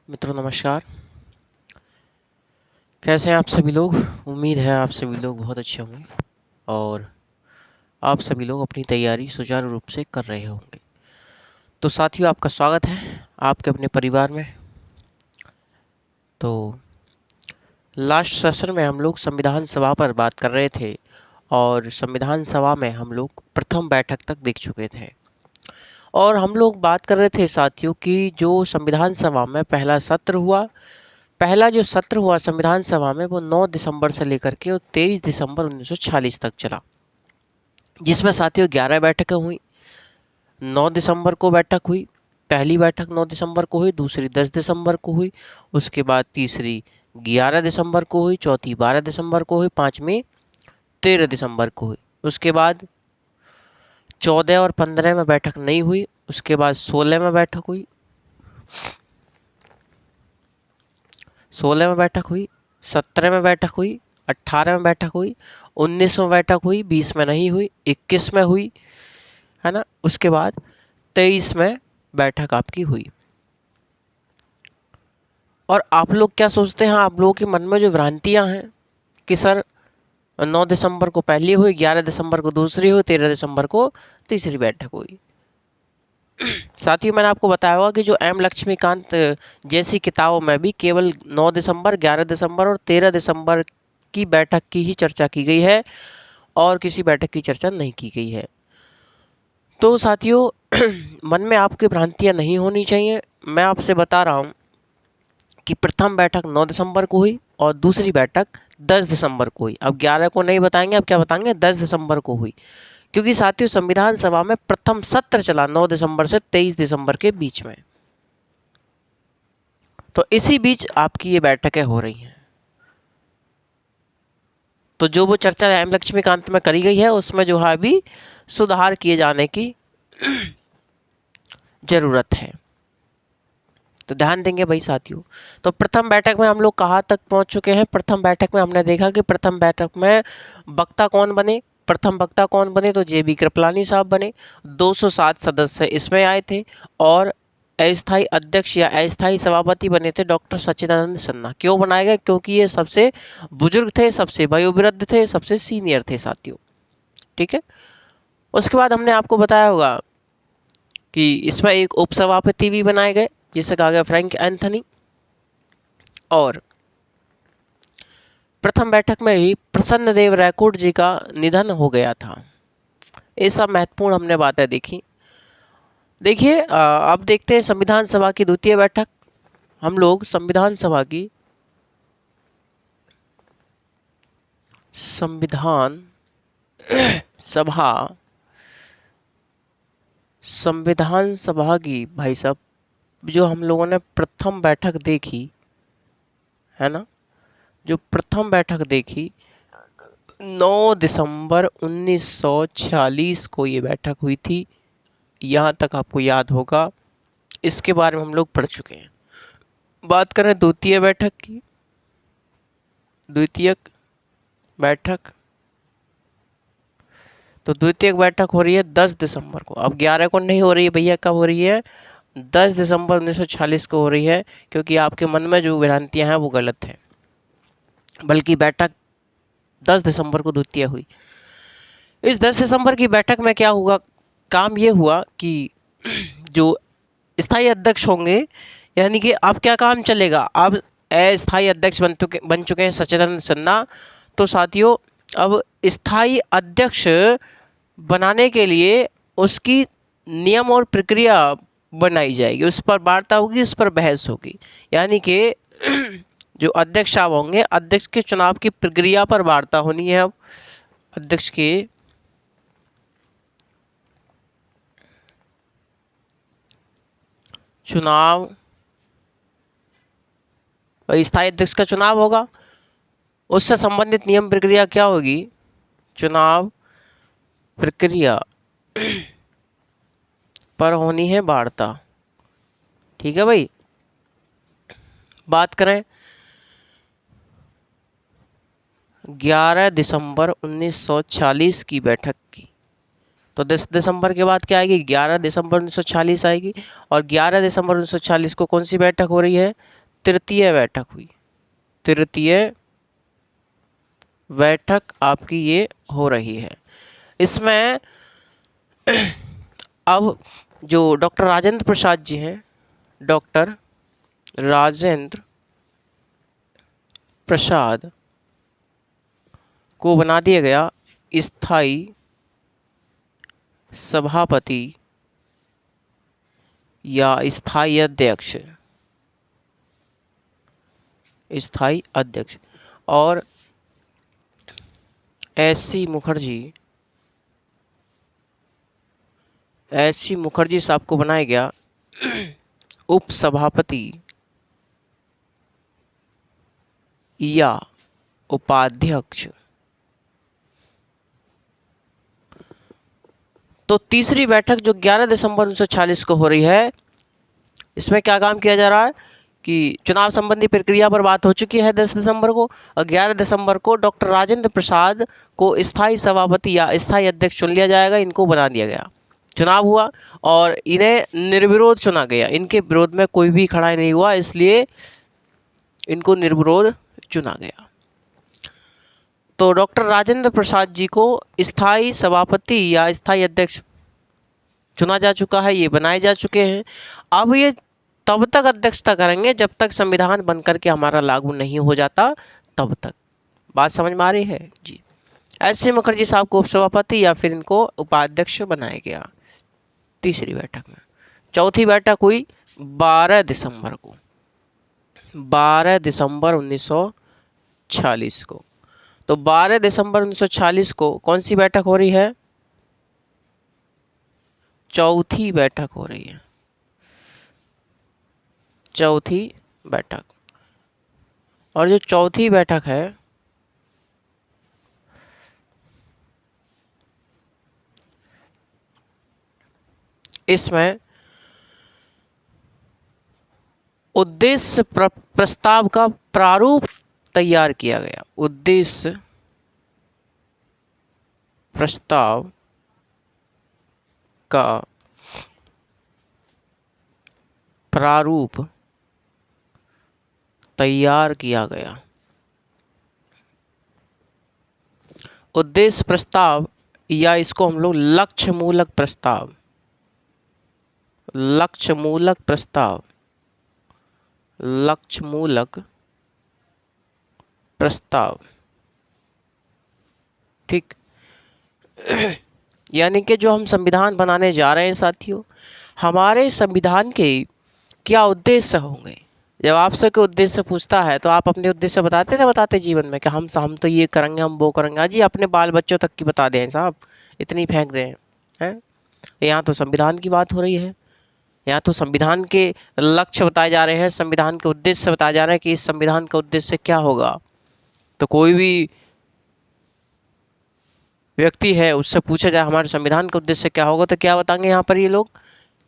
मित्रों नमस्कार। कैसे हैं आप सभी लोग। उम्मीद है आप सभी लोग बहुत अच्छे होंगे और आप सभी लोग अपनी तैयारी सुचारू रूप से कर रहे होंगे। तो साथियों, आपका स्वागत है आपके अपने परिवार में। तो लास्ट सेशन में हम लोग संविधान सभा पर बात कर रहे थे और संविधान सभा में हम लोग प्रथम बैठक तक देख चुके थे और हम लोग बात कर रहे थे साथियों कि जो संविधान सभा में पहला सत्र हुआ, पहला जो सत्र हुआ संविधान सभा में वो 9 दिसंबर से लेकर के 23 दिसंबर 1946 तक चला, जिसमें साथियों 11 बैठकें हुई। 9 दिसंबर को बैठक हुई, पहली बैठक 9 दिसंबर को हुई, दूसरी 10 दिसंबर को हुई, उसके बाद तीसरी 11 दिसंबर को हुई, चौथी 12 दिसंबर को हुई, पाँचवीं 13 दिसंबर को हुई। उसके बाद 14 और 15 में बैठक नहीं हुई, उसके बाद 16 में बैठक हुई, 16 में बैठक हुई, 17 में बैठक हुई, 18 में बैठक हुई, 19 में बैठक हुई, 20 में नहीं हुई, 21 में हुई, है ना। उसके बाद 23 में बैठक आपकी हुई। और आप लोग क्या सोचते हैं, आप लोगों के मन में जो भ्रांतियां हैं कि सर 9 दिसंबर को पहली हुई, 11 दिसंबर को दूसरी हुई, 13 दिसंबर को तीसरी बैठक हुई। साथियों, मैंने आपको बताया होगा कि जो एम लक्ष्मीकांत जैसी किताबों में भी केवल 9 दिसंबर, 11 दिसंबर और 13 दिसंबर की बैठक की ही चर्चा की गई है और किसी बैठक की चर्चा नहीं की गई है। तो साथियों, मन में आपकी भ्रांतियां नहीं होनी चाहिए। मैं आपसे बता रहा हूँ कि प्रथम बैठक 9 दिसंबर को हुई और दूसरी बैठक 10 दिसंबर को हुई। अब 11 को नहीं बताएंगे, अब क्या बताएंगे, 10 दिसंबर को हुई। क्योंकि साथियों संविधान सभा में प्रथम सत्र चला 9 दिसंबर से 23 दिसंबर के बीच में, तो इसी बीच आपकी ये बैठकें हो रही हैं। तो जो वो चर्चा एम लक्ष्मीकांत में करी गई है उसमें जो है अभी सुधार किए जाने की जरूरत है, तो ध्यान देंगे भाई साथियों। तो प्रथम बैठक में हम लोग कहाँ तक पहुंच चुके हैं। प्रथम बैठक में हमने देखा कि प्रथम बैठक में वक्ता कौन बने, प्रथम वक्ता कौन बने, तो जे बी कृपलानी साहब बने। 207 सदस्य इसमें आए थे और अस्थायी अध्यक्ष या अस्थायी सभापति बने थे डॉक्टर सच्चिदानंद सिन्हा। क्यों बनाए गए, क्योंकि ये सबसे बुजुर्ग थे, सबसे वयोवृद्ध थे, सबसे सीनियर थे साथियों। ठीक है। उसके बाद हमने आपको बताया होगा कि इसमें एक उपसभापति भी बनाए गए जिसे कहा गया फ्रैंक एंथनी। और प्रथम बैठक में ही प्रसन्न देव रायकोट जी का निधन हो गया था। ये सब महत्वपूर्ण हमने बातें देखी। देखिए, अब देखते हैं संविधान सभा की द्वितीय बैठक। हम लोग संविधान सभा की भाई साहब जो हम लोगों ने प्रथम बैठक देखी है ना, जो प्रथम बैठक देखी 9 दिसंबर 1946 को ये बैठक हुई थी। यहाँ तक आपको याद होगा, इसके बारे में हम लोग पढ़ चुके हैं। बात करें द्वितीय बैठक की, द्वितीय बैठक, तो द्वितीय बैठक हो रही है 10 दिसंबर को। अब 11 को नहीं हो रही है भैया, कब हो रही है, 10 दिसंबर 1946 को हो रही है, क्योंकि आपके मन में जो भ्रांतियां हैं वो गलत है। बल्कि बैठक 10 दिसंबर को द्वितीय हुई। इस 10 दिसंबर की बैठक में क्या हुआ, काम ये हुआ कि जो स्थायी अध्यक्ष होंगे, यानी कि अब क्या काम चलेगा, अब अस्थायी अध्यक्ष बन चुके हैं सच्चिदानंद सिन्हा। तो साथियों, अब स्थायी अध्यक्ष बनाने के लिए उसकी नियम और प्रक्रिया बनाई जाएगी, उस पर वार्ता होगी, उस पर बहस होगी। यानी कि जो अध्यक्ष साहब होंगे, अध्यक्ष के चुनाव की प्रक्रिया पर वार्ता होनी है। अब अध्यक्ष के चुनाव, स्थायी अध्यक्ष का चुनाव होगा, उससे संबंधित नियम प्रक्रिया क्या होगी, चुनाव प्रक्रिया पर होनी है वार्ता। ठीक है भाई। बात करें 11 दिसंबर 1940 की बैठक की, तो 10 दिसंबर के बाद क्या आएगी, 11 दिसंबर 1946 आएगी। और 11 दिसंबर 1946 को कौन सी बैठक हो रही है, तृतीय बैठक हुई, तृतीय बैठक आपकी ये हो रही है। इसमें अब जो डॉक्टर राजेंद्र प्रसाद जी हैं, डॉक्टर राजेंद्र प्रसाद को बना दिया गया स्थायी सभापति या स्थायी अध्यक्ष, स्थायी अध्यक्ष। और एस.सी. मुखर्जी साहब को बनाया गया उप सभापति या उपाध्यक्ष। तो तीसरी बैठक जो 11 दिसंबर 1946 को हो रही है, इसमें क्या काम किया जा रहा है कि चुनाव संबंधी प्रक्रिया पर बात हो चुकी है 10 दिसंबर को, और 11 दिसंबर को डॉक्टर राजेंद्र प्रसाद को स्थायी सभापति या स्थायी अध्यक्ष चुन लिया जाएगा। इनको बना दिया गया, चुनाव हुआ और इन्हें निर्विरोध चुना गया, इनके विरोध में कोई भी खड़ा नहीं हुआ, इसलिए इनको निर्विरोध चुना गया। तो डॉक्टर राजेंद्र प्रसाद जी को स्थायी सभापति या स्थायी अध्यक्ष चुना जा चुका है, ये बनाए जा चुके हैं। अब ये तब तक अध्यक्षता करेंगे जब तक संविधान बन करके हमारा लागू नहीं हो जाता, तब तक। बात समझ में आ रही है जी। एस.सी. मुखर्जी साहब को उपसभापति या फिर इनको उपाध्यक्ष बनाया गया तीसरी बैठक में। चौथी बैठक हुई 12 दिसंबर को, 12 दिसंबर 1946 को। तो 12 दिसंबर 1946 को कौन सी बैठक हो रही है, चौथी बैठक हो रही है, चौथी बैठक। और जो चौथी बैठक है, इसमें उद्देश्य प्रस्ताव का प्रारूप तैयार किया गया, उद्देश्य प्रस्ताव का प्रारूप तैयार किया गया। उद्देश्य प्रस्ताव या इसको हम लोग लक्ष्य मूलक प्रस्ताव, लक्ष्य मूलक प्रस्ताव, लक्ष्य मूलक प्रस्ताव, ठीक। यानी कि जो हम संविधान बनाने जा रहे हैं साथियों, हमारे संविधान के क्या उद्देश्य होंगे। जब आपसे कोई उद्देश्य पूछता है तो आप अपने उद्देश्य बताते जीवन में कि हम तो ये करेंगे, हम वो करेंगे। जी अपने बाल बच्चों तक की बता दें साहब, इतनी फेंक दें हैं। यहाँ तो संविधान की बात हो रही है, यहाँ तो संविधान के लक्ष्य बताए जा रहे हैं, संविधान के उद्देश्य बताए जा रहे हैं कि इस संविधान का उद्देश्य क्या होगा। तो कोई भी व्यक्ति है उससे पूछा जाए हमारे संविधान का उद्देश्य क्या होगा, तो क्या बताएंगे यहाँ पर ये लोग,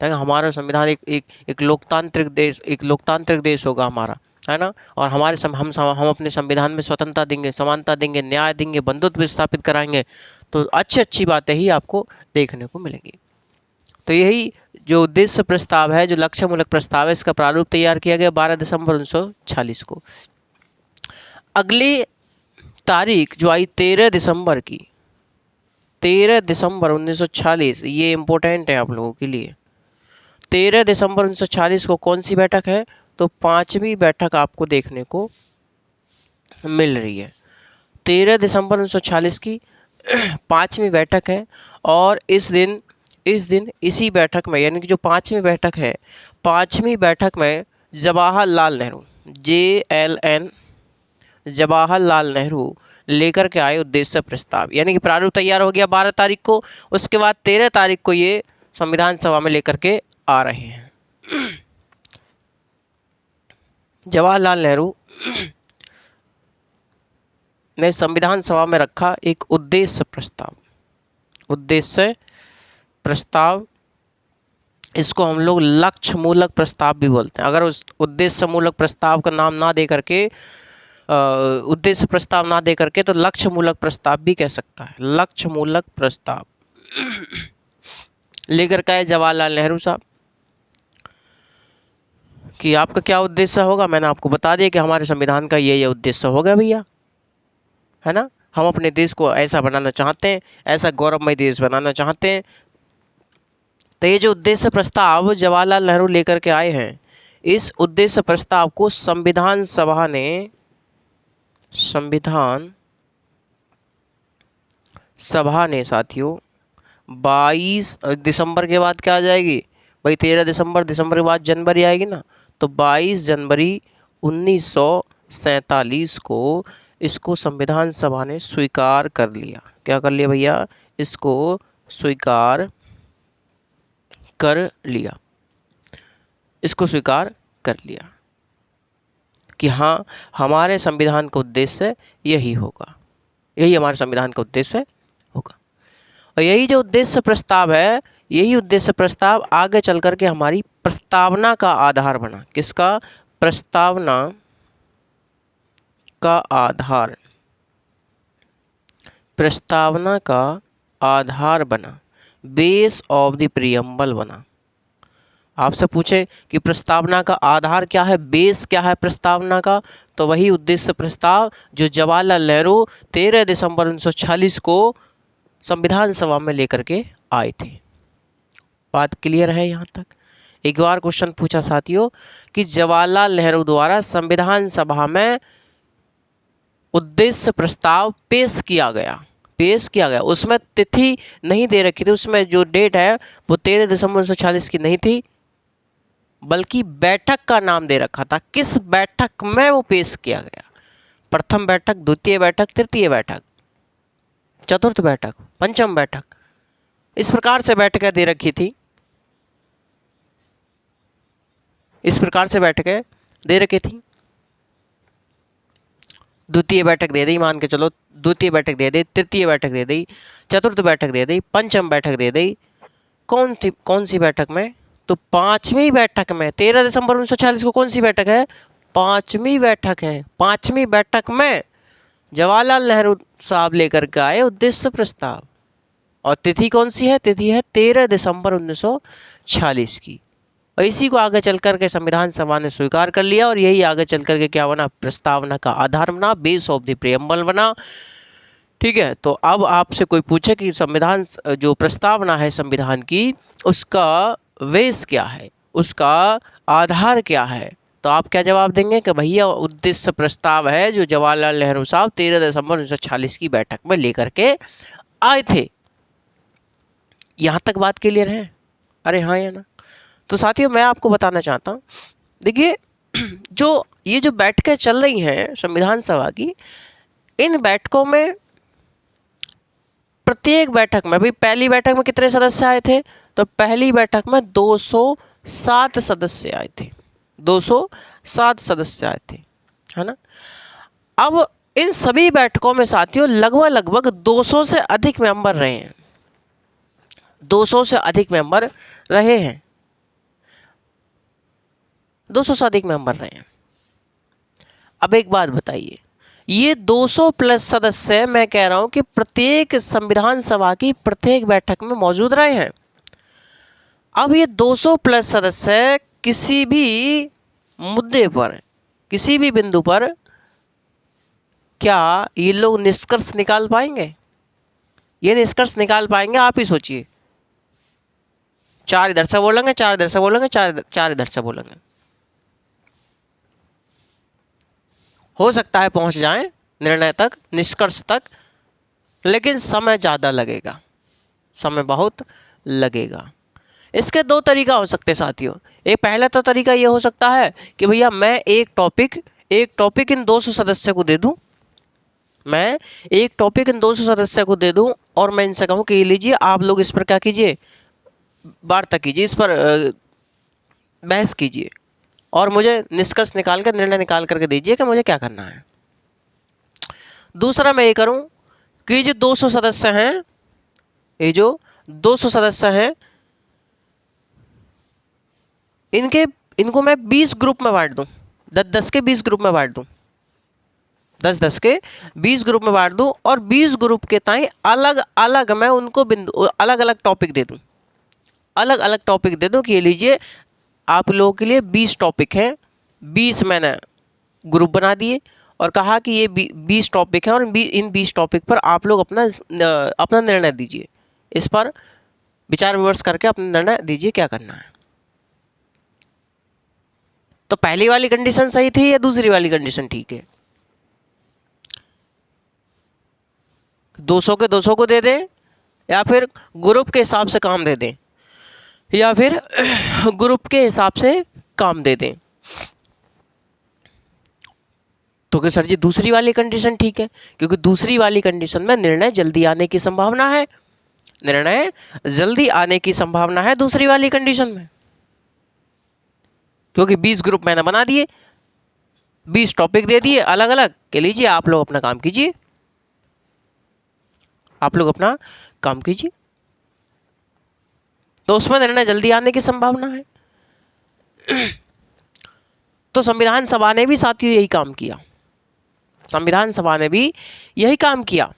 हमारा संविधान एक लोकतांत्रिक देश होगा हमारा, है ना। और हम अपने संविधान में स्वतंत्रता देंगे, समानता देंगे, न्याय देंगे, बंधुत्व स्थापित कराएंगे। तो अच्छी बातें ही आपको देखने को मिलेंगी। तो यही जो उद्देश्य प्रस्ताव है, जो लक्ष्य मूलक प्रस्ताव है, इसका प्रारूप तैयार किया गया 12 दिसंबर 1946 को। अगली तारीख जो आई 13 दिसंबर की, 13 दिसंबर 1946, ये इम्पोर्टेंट है आप लोगों के लिए। 13 दिसंबर 1946 को कौन सी बैठक है, तो 5वीं बैठक आपको देखने को मिल रही है। 13 दिसंबर 1946 की 5वीं बैठक है। और इस दिन इसी बैठक में, यानी कि जो 5वीं बैठक है, 5वीं बैठक में जवाहरलाल नेहरू, JLN जवाहरलाल नेहरू लेकर के आए उद्देश्य प्रस्ताव, यानी कि प्रारूप तैयार हो गया 12 तारीख को। उसके बाद 13 तारीख को ये संविधान सभा में लेकर के आ रहे हैं। जवाहरलाल नेहरू ने संविधान सभा में रखा एक उद्देश्य प्रस्ताव, उद्देश्य प्रस्ताव, इसको हम लोग लक्ष्य मूलक प्रस्ताव भी बोलते हैं। अगर उस उद्देश्य मूलक प्रस्ताव का नाम ना दे करके, उद्देश्य प्रस्ताव ना दे करके, तो लक्ष्य मूलक प्रस्ताव भी कह सकता है, लक्ष्य मूलक प्रस्ताव। लेकर के आए जवाहरलाल नेहरू साहब कि आपका क्या उद्देश्य होगा। मैंने आपको बता दिया कि हमारे संविधान का ये उद्देश्य होगा भैया, है ना। हम अपने देश को ऐसा बनाना चाहते हैं, ऐसा गौरवमय देश बनाना चाहते हैं। तो ये जो उद्देश्य प्रस्ताव जवाहरलाल नेहरू लेकर के आए हैं, इस उद्देश्य प्रस्ताव को संविधान सभा ने साथियों 22 दिसंबर के बाद क्या आ जाएगी भाई, 13 दिसंबर, दिसंबर के बाद जनवरी आएगी ना, तो 22 जनवरी 1947 को इसको संविधान सभा ने स्वीकार कर लिया। क्या कर लिया भैया, इसको स्वीकार कर लिया, इसको स्वीकार कर लिया कि हाँ, हमारे संविधान का उद्देश्य यही होगा, यही हमारे संविधान का उद्देश्य होगा। और यही जो उद्देश्य प्रस्ताव है, यही उद्देश्य प्रस्ताव आगे चल कर के हमारी प्रस्तावना का आधार बना। किसका? प्रस्तावना का आधार, प्रस्तावना का आधार बना, बेस ऑफ द प्रीएम्बल बना। आपसे पूछे कि प्रस्तावना का आधार क्या है, बेस क्या है प्रस्तावना का, तो वही उद्देश्य प्रस्ताव जो जवाहरलाल नेहरू 13 दिसंबर 1946 को संविधान सभा में लेकर के आए थे। बात क्लियर है यहाँ तक? एक बार क्वेश्चन पूछा साथियों कि जवाहरलाल नेहरू द्वारा संविधान सभा में उद्देश्य प्रस्ताव पेश किया गया, उसमें तिथि नहीं दे रखी थी, उसमें जो डेट है वो 13 दिसंबर 1946 की नहीं थी, बल्कि बैठक का नाम दे रखा था। किस बैठक में वो पेश किया गया? प्रथम बैठक, द्वितीय बैठक, तृतीय बैठक, चतुर्थ बैठक, पंचम बैठक, इस प्रकार से बैठकें दे रखी थी, इस प्रकार से बैठकें दे रखी थी। द्वितीय बैठक दे दी, मान के चलो द्वितीय बैठक दे दी, तृतीय बैठक दे दी, चतुर्थ बैठक दे दी, पंचम बैठक दे दी। कौन सी बैठक में? तो पांचवी बैठक में। 13 दिसंबर 1946 को कौन सी बैठक है? पांचवी बैठक है। पांचवी बैठक में जवाहरलाल नेहरू साहब लेकर के आए उद्देश्य प्रस्ताव, और तिथि कौन सी है? तिथि है 13 दिसंबर 1946 की। और इसी को आगे चल कर के संविधान सभा ने स्वीकार कर लिया, और यही आगे चल कर के क्या बना? प्रस्तावना का आधार बना, बेस ऑफ द प्रीएम्बल बना। ठीक है, तो अब आपसे कोई पूछे कि संविधान जो प्रस्तावना है संविधान की, उसका बेस क्या है, उसका आधार क्या है, तो आप क्या जवाब देंगे कि भैया उद्देश्य प्रस्ताव है जो जवाहरलाल नेहरू साहब 13 दिसंबर 1946 की बैठक में लेकर के आए थे। यहाँ तक बात क्लियर है? अरे हाँ या ना? तो साथियों मैं आपको बताना चाहता हूँ, देखिए ये जो बैठकें चल रही हैं संविधान सभा की, इन बैठकों में प्रत्येक बैठक में, भाई पहली बैठक में कितने सदस्य आए थे? तो पहली बैठक में 207 सदस्य आए थे, 207 सदस्य आए थे, है ना। अब इन सभी बैठकों में साथियों लगभग 200 से अधिक मेंबर रहे हैं, 200 से अधिक मेंबर रहे हैं, 200 से अधिक मेंबर रहे हैं। अब एक बात बताइए, ये 200 प्लस सदस्य, मैं कह रहा हूं कि प्रत्येक संविधान सभा की प्रत्येक बैठक में मौजूद रहे हैं। अब ये 200 प्लस सदस्य किसी भी मुद्दे पर, किसी भी बिंदु पर क्या ये लोग निष्कर्ष निकाल पाएंगे? ये निष्कर्ष निकाल पाएंगे? आप ही सोचिए। 4 इधर से बोलेंगे, 4 इधर से बोलेंगे, 4 इधर से बोलेंगे, हो सकता है पहुंच जाएं निर्णय तक, निष्कर्ष तक, लेकिन समय ज़्यादा लगेगा, समय बहुत लगेगा। इसके 2 तरीका हो सकते हैं साथियों। एक पहला तो तरीका ये हो सकता है कि भैया मैं एक टॉपिक इन 200 सदस्य को दे दूं, मैं एक टॉपिक इन 200 सदस्य को दे दूं, और मैं इनसे कहूं कि ये लीजिए, आप लोग इस पर क्या कीजिए, वार्ता कीजिए, इस पर बहस कीजिए, और मुझे निष्कर्ष निकाल कर, निर्णय निकाल करके दीजिए कि मुझे क्या करना है। दूसरा मैं ये करूं कि जो 200 सदस्य हैं, ये जो 200 सदस्य हैं, इनको मैं 20 ग्रुप में बांट दूं, 10-10 के 20 ग्रुप में बांट दूं, 10-10 के 20 ग्रुप में बांट दूं, और 20 ग्रुप के ताई अलग अलग मैं उनको अलग अलग टॉपिक दे दूं, अलग अलग टॉपिक दे दो कि ये लीजिए आप लोगों के लिए 20 टॉपिक हैं, 20 मैंने ग्रुप बना दिए और कहा कि ये 20 टॉपिक हैं और इन 20 टॉपिक पर आप लोग अपना निर्णय दीजिए, इस पर विचार विमर्श करके अपना निर्णय दीजिए क्या करना है। तो पहली वाली कंडीशन सही थी या दूसरी वाली कंडीशन ठीक है? 200 के 200 को दे दें या फिर ग्रुप के हिसाब से काम दे दें, या फिर ग्रुप के हिसाब से काम दे दें? तो कि सर जी दूसरी वाली कंडीशन ठीक है, क्योंकि दूसरी वाली कंडीशन में निर्णय जल्दी आने की संभावना है, निर्णय जल्दी आने की संभावना है दूसरी वाली कंडीशन में, क्योंकि 20 ग्रुप मैंने बना दिए, 20 टॉपिक दे दिए अलग अलग के लीजिए आप लोग अपना काम कीजिए, आप लोग अपना काम कीजिए, तो उसमें निर्णय जल्दी आने की संभावना है। तो संविधान सभा ने भी साथियों यही काम किया, संविधान सभा ने भी यही काम किया,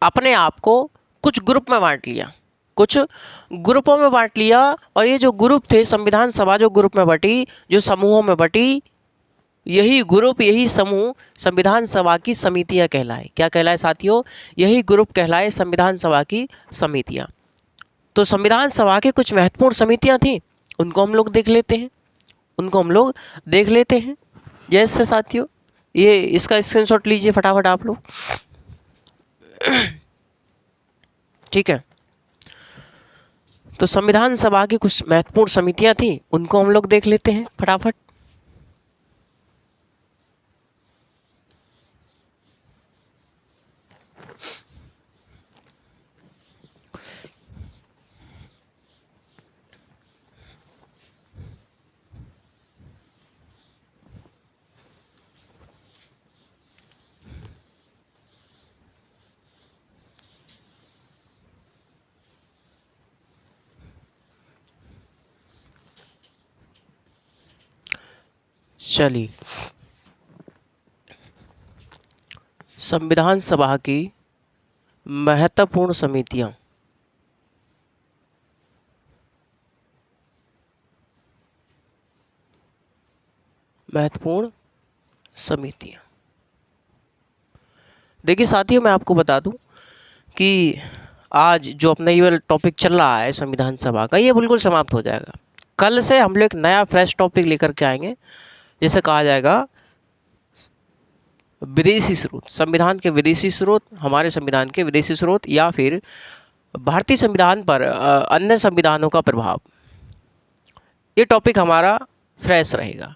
अपने आप को कुछ ग्रुप में बांट लिया, कुछ ग्रुपों में बांट लिया, और ये जो ग्रुप थे संविधान सभा जो ग्रुप में बटी, जो समूहों में बटी, यही ग्रुप यही समूह संविधान सभा की समितियां कहलाए। क्या कहलाए साथियों? यही ग्रुप कहलाए संविधान सभा की समितियां। तो संविधान सभा की कुछ महत्वपूर्ण समितियां थी, उनको हम लोग देख लेते हैं, उनको हम लोग देख लेते हैं। जैसे साथियों ये इसका स्क्रीनशॉट लीजिए फटाफट आप लोग, ठीक है। तो संविधान सभा की कुछ महत्वपूर्ण समितियां थी, उनको हम लोग देख लेते हैं फटाफट। चलिए, संविधान सभा की महत्वपूर्ण समितियां, महत्वपूर्ण समितियां। देखिए साथियों मैं आपको बता दूं कि आज जो अपना ये टॉपिक चल रहा है संविधान सभा का, ये बिल्कुल समाप्त हो जाएगा। कल से हम लोग एक नया फ्रेश टॉपिक लेकर के आएंगे, जिसे कहा जाएगा विदेशी स्रोत, संविधान के विदेशी स्रोत, हमारे संविधान के विदेशी स्रोत, या फिर भारतीय संविधान पर अन्य संविधानों का प्रभाव। ये टॉपिक हमारा फ्रेश रहेगा,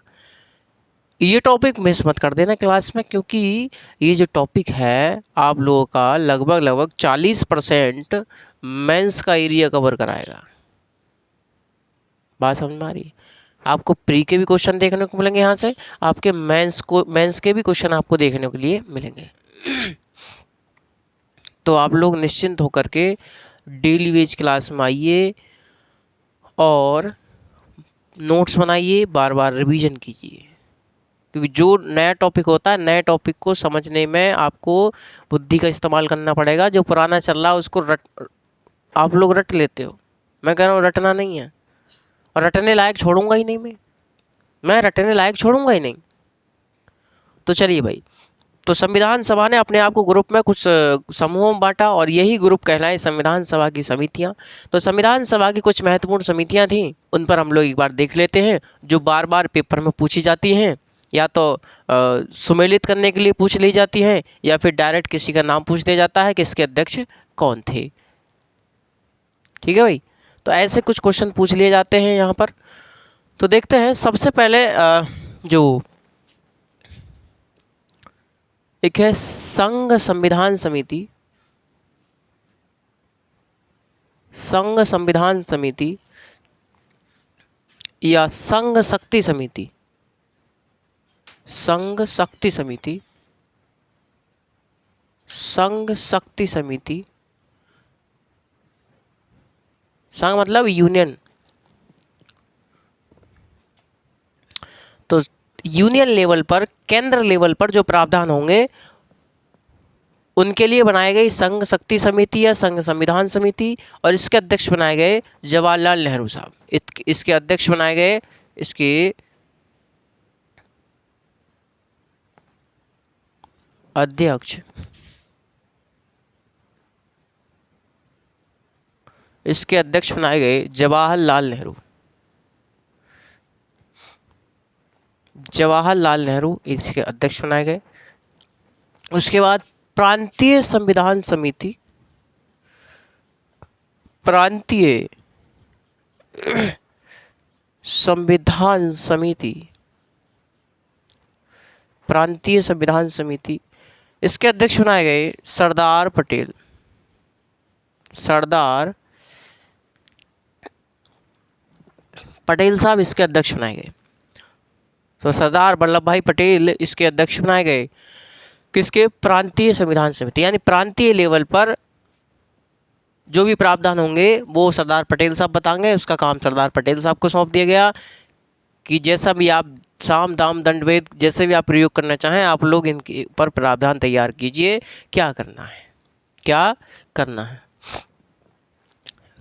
ये टॉपिक मिस मत कर देना क्लास में, क्योंकि ये जो टॉपिक है आप लोगों का लगभग 40% मेंस का एरिया कवर कराएगा। बात समझ में आ रही है? आपको प्री के भी क्वेश्चन देखने को मिलेंगे, यहाँ से आपके मेंस के भी क्वेश्चन आपको देखने के लिए मिलेंगे। तो आप लोग निश्चिंत होकर के डेली वेज क्लास में आइए और नोट्स बनाइए, बार बार रिवीजन कीजिए, क्योंकि जो नया टॉपिक होता है नए टॉपिक को समझने में आपको बुद्धि का इस्तेमाल करना पड़ेगा। जो पुराना चल रहा है उसको आप लोग रट लेते हो, मैं कह रहा हूँ रटना नहीं है, और रटने लायक छोड़ूंगा ही नहीं, मैं रटने लायक छोड़ूंगा ही नहीं। तो चलिए भाई, तो संविधान सभा ने अपने आप को ग्रुप में कुछ समूहों में बांटा, और यही ग्रुप कहलाए संविधान सभा की समितियां। तो संविधान सभा की कुछ महत्वपूर्ण समितियां थीं, उन पर हम लोग एक बार देख लेते हैं, जो बार बार पेपर में पूछी जाती हैं, या तो सुमेलित करने के लिए पूछ ली जाती हैं, या फिर डायरेक्ट किसी का नाम पूछ दिया जाता है कि इसके अध्यक्ष कौन थे। ठीक है भाई, तो ऐसे कुछ क्वेश्चन पूछ लिए जाते हैं यहाँ पर। तो देखते हैं सबसे पहले जो एक है संघ संविधान समिति, संघ संविधान समिति या संघ शक्ति समिति, संघ शक्ति समिति, संघ शक्ति समिति। संघ मतलब यूनियन, तो यूनियन लेवल पर, केंद्र लेवल पर जो प्रावधान होंगे उनके लिए बनाई गई संघ शक्ति समिति या संघ संविधान समिति, और इसके अध्यक्ष बनाए गए जवाहरलाल नेहरू साहब। इसके अध्यक्ष बनाए गए, इसके अध्यक्ष बनाए गए जवाहरलाल नेहरू। जवाहरलाल नेहरू इसके अध्यक्ष बनाए गए। उसके बाद प्रांतीय संविधान समिति, प्रांतीय संविधान समिति, प्रांतीय संविधान समिति, इसके अध्यक्ष बनाए गए सरदार पटेल। सरदार पटेल साहब इसके अध्यक्ष बनाए गए। तो सरदार वल्लभ भाई पटेल इसके अध्यक्ष बनाए गए किसके? प्रांतीय संविधान समिति। यानी प्रांतीय लेवल पर जो भी प्रावधान होंगे वो सरदार पटेल साहब बताएंगे। उसका काम सरदार पटेल साहब को सौंप दिया गया कि जैसा भी आप साम दाम दंड भेद जैसे भी आप प्रयोग करना चाहें, आप लोग इनके ऊपर प्रावधान तैयार कीजिए, क्या करना है, क्या करना है।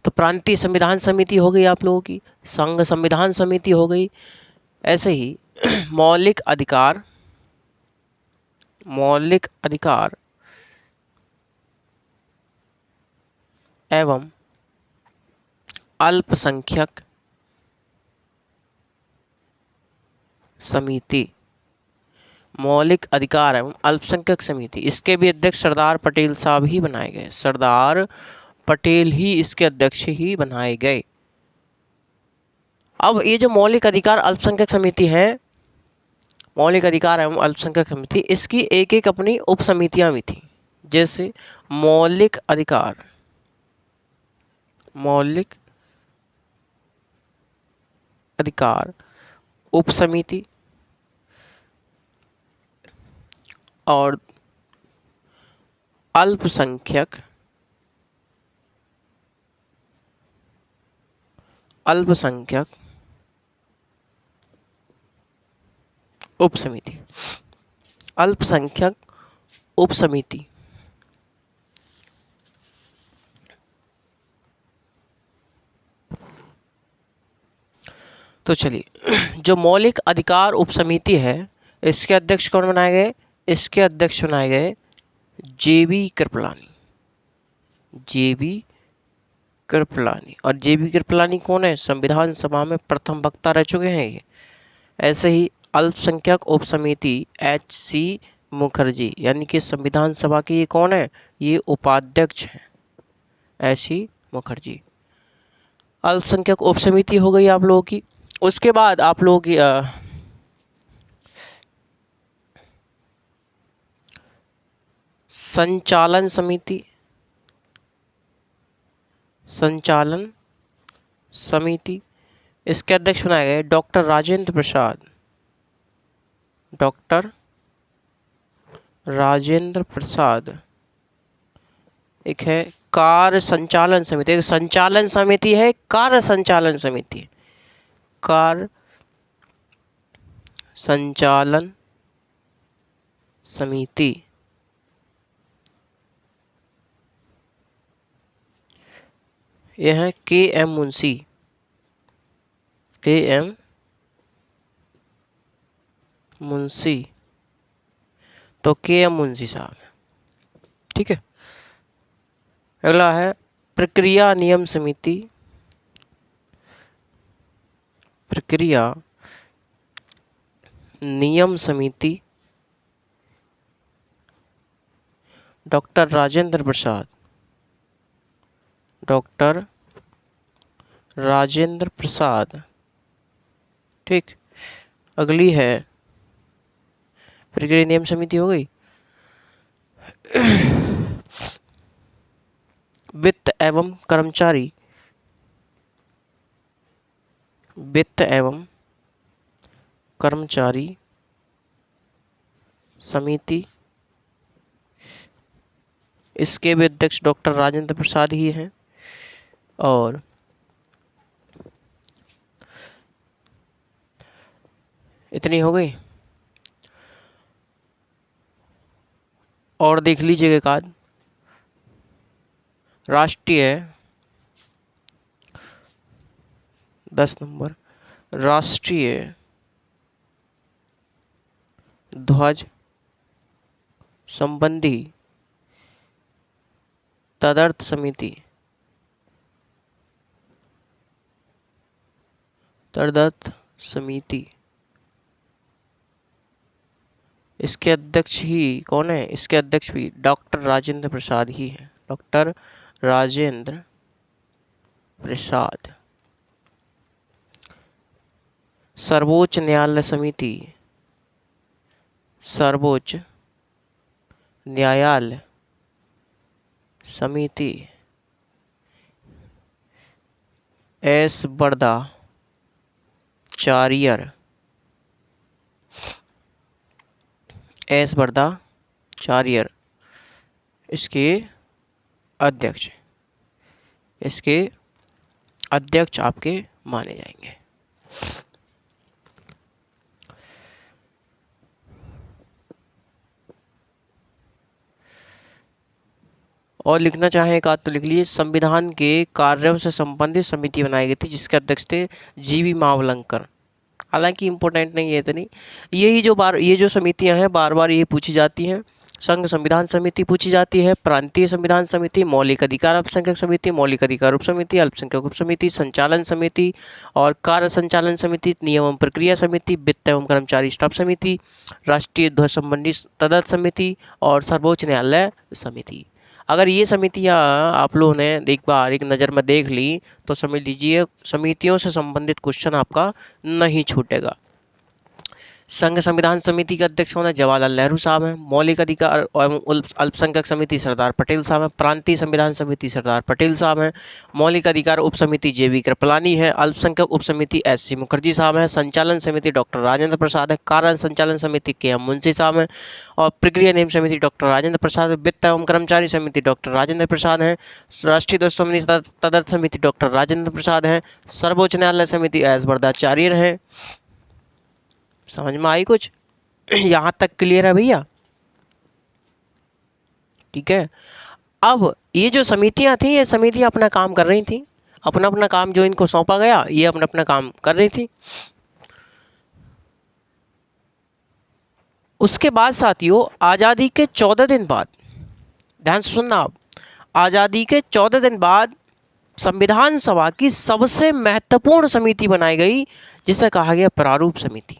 तो प्रांतीय संविधान समिति हो गई आप लोगों की, संघ संविधान समिति हो गई। ऐसे ही मौलिक अधिकार, मौलिक अधिकार एवं अल्पसंख्यक समिति, मौलिक अधिकार एवं अल्पसंख्यक समिति, इसके भी अध्यक्ष सरदार पटेल साहब ही बनाए गए। सरदार पटेल ही इसके अध्यक्ष ही बनाए गए। अब ये जो मौलिक अधिकार अल्पसंख्यक समिति है, मौलिक अधिकार एवं अल्पसंख्यक समिति, इसकी एक एक अपनी उप समितियां भी थी। जैसे मौलिक अधिकार, मौलिक अधिकार उप समिति, और अल्पसंख्यक अल्पसंख्यक उप समिति, अल्पसंख्यक उप समिति। तो चलिए, जो मौलिक अधिकार उप समिति है, इसके अध्यक्ष कौन बनाए गए? इसके अध्यक्ष बनाए गए जेबी कृपलानी। जेबी कृपलानी, और जेबी कृपलानी कौन है? संविधान सभा में प्रथम वक्ता रह चुके हैं ये। ऐसे ही अल्पसंख्यक उप समिति एच.सी. मुखर्जी, यानी कि संविधान सभा के ये कौन है? ये उपाध्यक्ष हैं, एच.सी. मुखर्जी। अल्पसंख्यक उप समिति हो गई आप लोगों की। उसके बाद आप लोगों की संचालन समिति, संचालन समिति, इसके अध्यक्ष बनाए गए डॉक्टर राजेंद्र प्रसाद। डॉक्टर राजेंद्र प्रसाद। एक है कार्य संचालन समिति, एक संचालन समिति है, कार्य संचालन समिति। कार्य संचालन समिति, यह है के.एम. मुंशी। के.एम. मुंशी, तो के.एम. मुंशी साहब, ठीक है। अगला है प्रक्रिया नियम समिति। प्रक्रिया नियम समिति, डॉक्टर राजेंद्र प्रसाद। डॉक्टर राजेंद्र प्रसाद, ठीक। अगली है प्रक्रिया नियम समिति हो गई। वित्त एवं कर्मचारी, वित्त एवं कर्मचारी समिति, इसके भी अध्यक्ष डॉक्टर राजेंद्र प्रसाद ही हैं। और इतनी हो गई। और देख लीजिएगा एक आध। राष्ट्रीय 10 नंबर राष्ट्रीय ध्वज संबंधी तदर्थ समिति, तदर्थ समिति, इसके अध्यक्ष ही कौन है? इसके अध्यक्ष भी डॉक्टर राजेंद्र प्रसाद ही है, डॉक्टर राजेंद्र प्रसाद। सर्वोच्च न्यायालय समिति, सर्वोच्च न्यायालय समिति एस बर्दाचार्यर, एस बर्दाचार्यर इसके अध्यक्ष, इसके अध्यक्ष आपके माने जाएंगे। और लिखना चाहें एक आध तो लिख लीजिए। संविधान के कार्यों से संबंधित समिति बनाई गई थी जिसके अध्यक्ष थे जीवी मावलंकर। हालांकि इम्पोर्टेंट नहीं है इतनी, ये जो समितियां हैं बार बार ये पूछी जाती हैं। संघ संविधान समिति पूछी जाती है, प्रांतीय संविधान समिति, मौलिक अधिकार अल्पसंख्यक समिति, मौलिक अधिकार उप समिति, अल्पसंख्यक उप समिति, संचालन समिति और कार्य संचालन समिति, नियम एवं प्रक्रिया समिति, वित्त एवं कर्मचारी स्टाफ समिति, राष्ट्रीय ध्वज संबंधी तदर्थ समिति और सर्वोच्च न्यायालय समिति। अगर ये समितियां आप लोगों ने एक बार एक नज़र में देख ली तो समझ लीजिए समितियों से संबंधित क्वेश्चन आपका नहीं छूटेगा। संघ संविधान समिति के अध्यक्ष होना जवाहरलाल नेहरू साहब हैं। मौलिक अधिकार एवं अल्पसंख्यक समिति सरदार पटेल साहब हैं। प्रांतीय संविधान समिति सरदार पटेल साहब हैं। मौलिक अधिकार उप समिति JV कृपलानी है। अल्पसंख्यक उप समिति SC मुखर्जी साहब हैं। संचालन समिति डॉक्टर राजेंद्र प्रसाद है। कार्य संचालन समिति KM मुंशी साहब हैं और प्रक्रिया नियम समिति डॉक्टर राजेंद्र प्रसाद, वित्त एवं कर्मचारी समिति डॉक्टर राजेंद्र प्रसाद हैं। राष्ट्रीय ध्वज समिति तदर्थ समिति डॉक्टर राजेंद्र प्रसाद हैं। सर्वोच्च न्यायालय समिति एस बर्दाचार्य हैं। समझ में आई कुछ? यहां तक क्लियर है भैया? ठीक है। अब ये जो समितियां थी ये समितियां अपना काम कर रही थी, अपना अपना काम जो इनको सौंपा गया ये अपना अपना काम कर रही थी। उसके बाद साथियों आज़ादी के 14 दिन बाद, ध्यान से सुनना आप, आज़ादी के 14 दिन बाद संविधान सभा की सबसे महत्वपूर्ण समिति बनाई गई जिसे कहा गया प्रारूप समिति,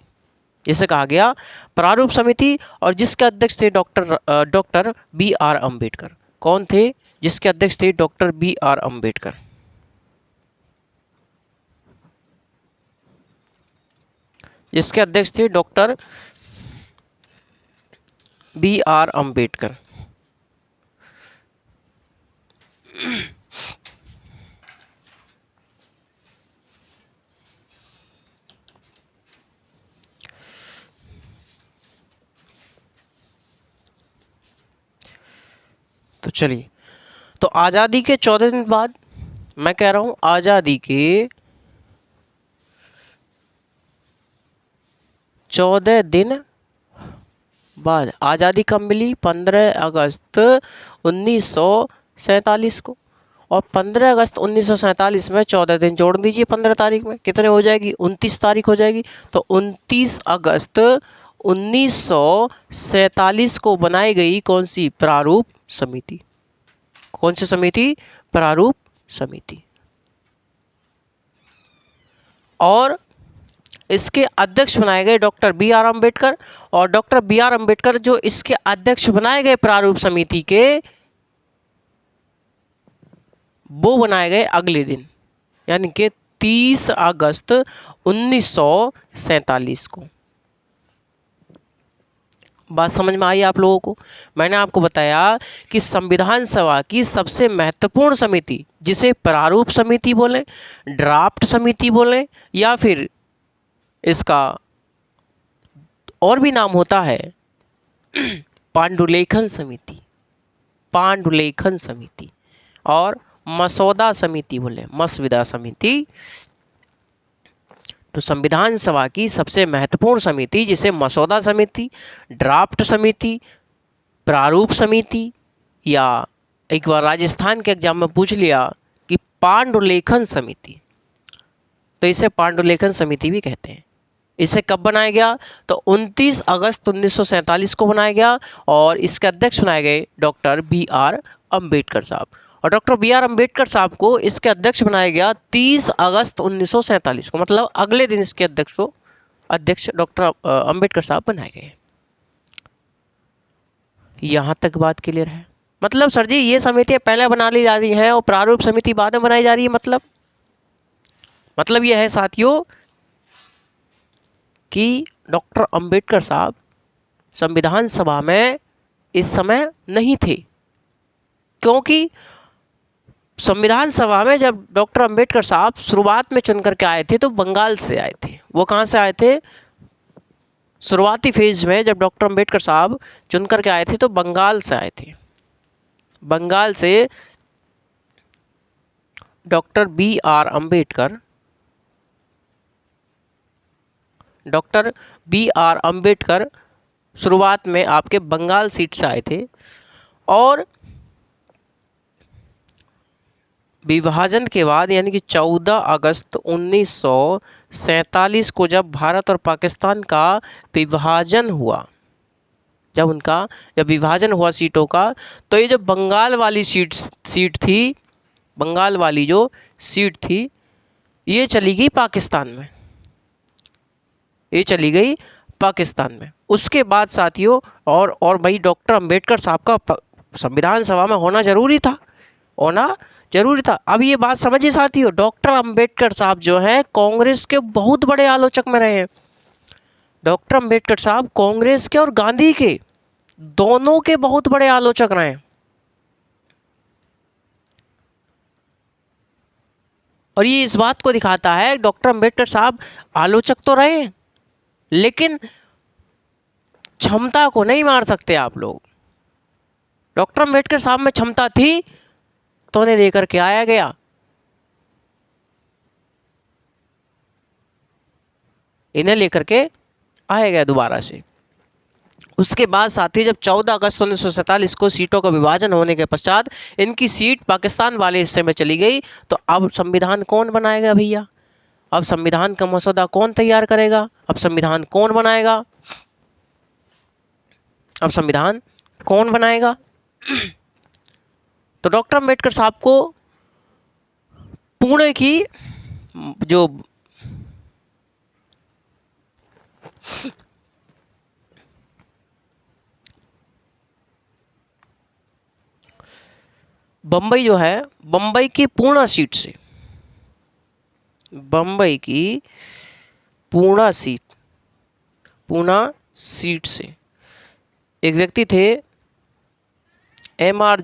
जिसे कहा गया प्रारूप समिति और जिसके अध्यक्ष थे डॉक्टर BR अम्बेडकर। कौन थे? जिसके अध्यक्ष थे डॉक्टर BR अम्बेडकर। जिसके अध्यक्ष थे डॉक्टर BR अम्बेडकर। तो चलिए, तो आज़ादी के 14 दिन बाद, मैं कह रहा हूं आज़ादी के 14 दिन बाद, आज़ादी कब मिली? 15 अगस्त 1947 को। और 15 अगस्त 1947 में 14 दिन जोड़ दीजिए 15 तारीख में, कितने हो जाएगी? 29 तारीख हो जाएगी। तो 29 अगस्त 1947 को बनाई गई कौन सी? प्रारूप समिति। कौन सी समिति? प्रारूप समिति। और इसके अध्यक्ष बनाए गए डॉक्टर BR अम्बेडकर। और डॉक्टर BR अम्बेडकर जो इसके अध्यक्ष बनाए गए प्रारूप समिति के, वो बनाए गए अगले दिन, यानी कि 30 अगस्त 1947 को। बात समझ में आई आप लोगों को? मैंने आपको बताया कि संविधान सभा की सबसे महत्वपूर्ण समिति, जिसे प्रारूप समिति बोलें, ड्राफ्ट समिति बोलें, या फिर इसका और भी नाम होता है पांडुलेखन समिति, पांडुलेखन समिति और मसौदा समिति बोले, मसविदा समिति। तो संविधान सभा की सबसे महत्वपूर्ण समिति जिसे मसौदा समिति, ड्राफ्ट समिति, प्रारूप समिति, या एक बार राजस्थान के एग्जाम में पूछ लिया कि पांडुलेखन समिति, तो इसे पांडुलेखन समिति भी कहते हैं। इसे कब बनाया गया? तो 29 अगस्त 1947 को बनाया गया और इसके अध्यक्ष बनाए गए डॉक्टर बी आर अम्बेडकर साहब। और डॉक्टर बी आर अम्बेडकर साहब को इसके अध्यक्ष बनाया गया 30 अगस्त 1947 को, मतलब अगले दिन इसके अध्यक्ष डॉक्टर अम्बेडकर साहब बनाए गए। यहाँ तक बात क्लियर है? मतलब सर जी ये समितियाँ पहले बना ली जा रही हैं और प्रारूप समिति बाद में बनाई जा रही है, मतलब ये है साथियों कि डॉक्टर अंबेडकर साहब संविधान सभा में इस समय नहीं थे, क्योंकि संविधान सभा में जब डॉक्टर अंबेडकर साहब शुरुआत में चुन करके आए थे तो बंगाल से आए थे। वो कहाँ से आए थे? शुरुआती फेज में जब डॉक्टर अंबेडकर साहब चुन करके आए थे तो बंगाल से आए थे। बंगाल से डॉक्टर बी आर अम्बेडकर शुरुआत में आपके बंगाल सीट से आए थे और विभाजन के बाद यानी कि 14 अगस्त 1947 को जब भारत और पाकिस्तान का विभाजन हुआ, जब विभाजन हुआ सीटों का, तो ये जो बंगाल वाली सीट थी, बंगाल वाली जो सीट थी ये चली गई पाकिस्तान में, उसके बाद साथियों और भाई डॉक्टर अंबेडकर साहब का संविधान सभा में होना जरूरी था। अब ये बात समझिए साथियों, डॉक्टर अंबेडकर साहब जो है कांग्रेस के बहुत बड़े आलोचक में रहे हैं। डॉक्टर अंबेडकर साहब कांग्रेस के और गांधी के दोनों के बहुत बड़े आलोचक रहे हैं। और ये इस बात को दिखाता है डॉक्टर अंबेडकर साहब आलोचक तो रहे लेकिन क्षमता को नहीं मार सकते आप लोग। डॉक्टर अंबेडकर साहब में क्षमता थी तो उन्हें लेकर के आया गया, दोबारा से। उसके बाद साथी जब 14 अगस्त 1947 को सीटों का विभाजन होने के पश्चात इनकी सीट पाकिस्तान वाले हिस्से में चली गई, तो अब संविधान कौन बनाएगा भैया? अब संविधान का मसौदा कौन तैयार करेगा? अब संविधान कौन बनाएगा? तो डॉक्टर अंबेडकर साहब को पुणे की जो बम्बई जो है, बम्बई की पूर्णा सीट से एक व्यक्ति थे एम.आर.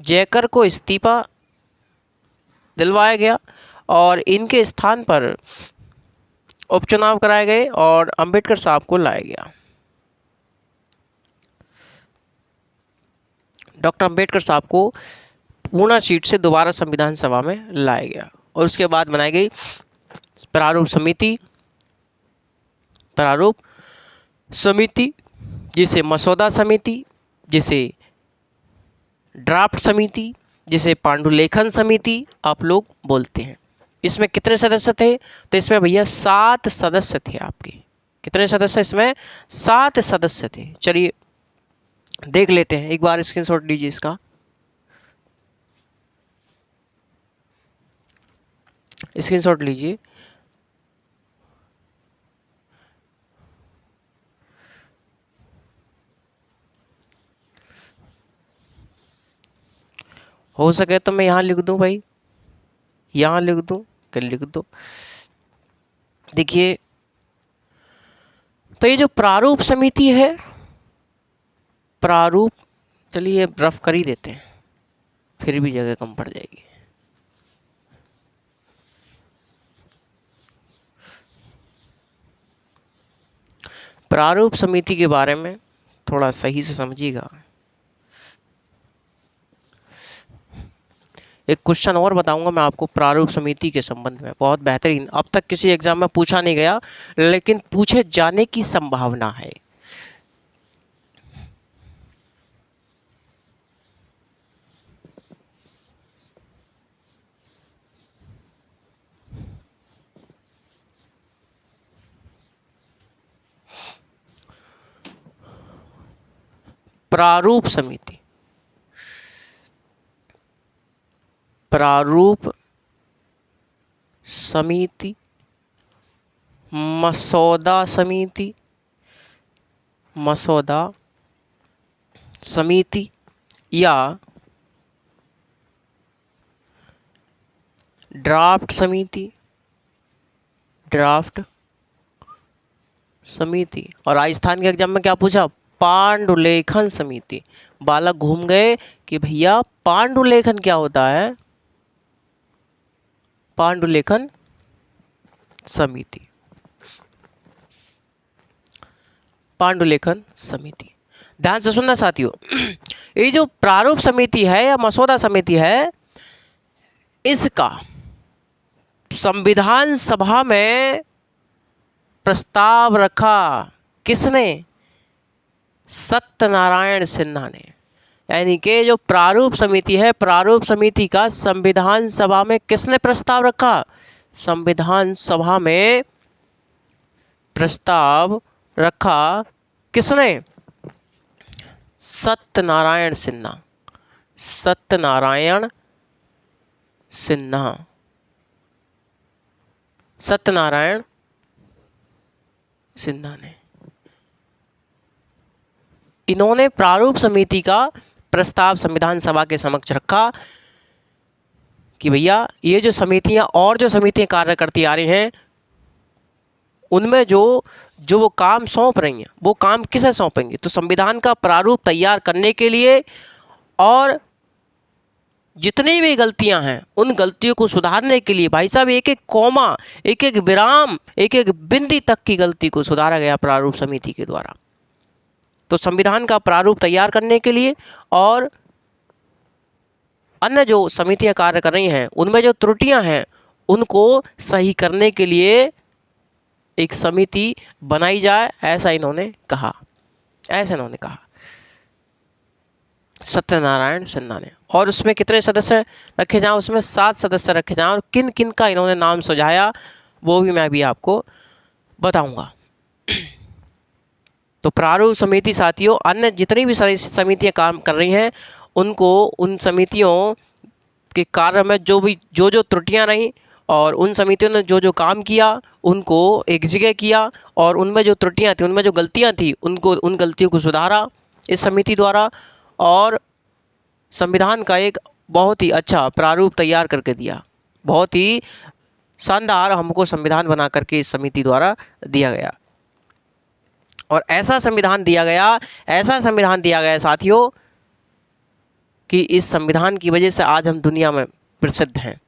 जयकर को इस्तीफा दिलवाया गया और इनके स्थान पर उपचुनाव कराए गए और अंबेडकर साहब को लाया गया। डॉक्टर अंबेडकर साहब को पूर्णा सीट से दोबारा संविधान सभा में लाया गया और उसके बाद बनाई गई प्रारूप समिति, जिसे मसौदा समिति, जिसे ड्राफ्ट समिति, जिसे पांडुलेखन समिति आप लोग बोलते हैं। इसमें कितने सदस्य थे? तो इसमें भैया 7 सदस्य थे आपके। कितने सदस्य? इसमें 7 सदस्य थे। चलिए देख लेते हैं, एक बार स्क्रीनशॉट लीजिए इसका। स्क्रीनशॉट लीजिए। हो सके तो मैं यहाँ लिख दूं भाई, यहाँ लिख दूं, लिख दो। देखिए तो ये जो प्रारूप समिति है, चलिए रफ कर ही देते हैं, फिर भी जगह कम पड़ जाएगी। प्रारूप समिति के बारे में थोड़ा सही से समझिएगा। एक क्वेश्चन और बताऊंगा मैं आपको प्रारूप समिति के संबंध में, बहुत बेहतरीन, अब तक किसी एग्जाम में पूछा नहीं गया लेकिन पूछे जाने की संभावना है। प्रारूप समिति, प्रारूप समिति, मसौदा समिति, मसौदा समिति या ड्राफ्ट समिति, ड्राफ्ट समिति। और राजस्थान के एग्जाम में क्या पूछा? पांडुलेखन समिति। बालक घूम गए कि भैया पांडुलेखन क्या होता है? पांडुलेखन समिति, पांडुलेखन समिति। ध्यान से सुनना साथियों, ये जो प्रारूप समिति है या मसौदा समिति है, इसका संविधान सभा में प्रस्ताव रखा किसने? सत्यनारायण सिन्हा ने। यानी कि जो प्रारूप समिति है, प्रारूप समिति का संविधान सभा में किसने प्रस्ताव रखा? संविधान सभा में प्रस्ताव रखा किसने? सत्यनारायण सिन्हा, सत्यनारायण सिन्हा, सत्यनारायण सिन्हा ने। इन्होंने प्रारूप समिति का प्रस्ताव संविधान सभा के समक्ष रखा कि भैया ये जो समितियां और जो समितियां कार्य करती आ रही हैं, उनमें जो वो काम सौंप रही हैं, वो काम किसे सौंपेंगे? तो संविधान का प्रारूप तैयार करने के लिए और जितनी भी गलतियां हैं उन गलतियों को सुधारने के लिए। भाई साहब, एक एक कॉमा, एक एक विराम, एक एक बिंदी तक की गलती को सुधारा गया प्रारूप समिति के द्वारा। तो संविधान का प्रारूप तैयार करने के लिए और अन्य जो समितियां कार्य कर रही हैं उनमें जो त्रुटियां हैं उनको सही करने के लिए एक समिति बनाई जाए, ऐसा इन्होंने कहा, ऐसा इन्होंने कहा सत्यनारायण सिन्हा ने। और उसमें कितने सदस्य रखे जाएं? उसमें 7 सदस्य रखे जाएं। और किन किन का इन्होंने नाम सुझाया वो भी मैं अभी आपको बताऊंगा। तो प्रारूप समिति साथियों, अन्य जितनी भी समितियां काम कर रही हैं उनको, उन समितियों के कार्य में जो त्रुटियां रहीं और उन समितियों ने जो काम किया उनको एक जगह किया और उनमें जो त्रुटियां थी, उनमें जो गलतियां थी, उन गलतियों को सुधारा इस समिति द्वारा और संविधान का एक बहुत ही अच्छा प्रारूप तैयार करके दिया। बहुत ही शानदार हमको संविधान बना करके इस समिति द्वारा दिया गया। और ऐसा संविधान दिया गया साथियों कि इस संविधान की वजह से आज हम दुनिया में प्रसिद्ध हैं।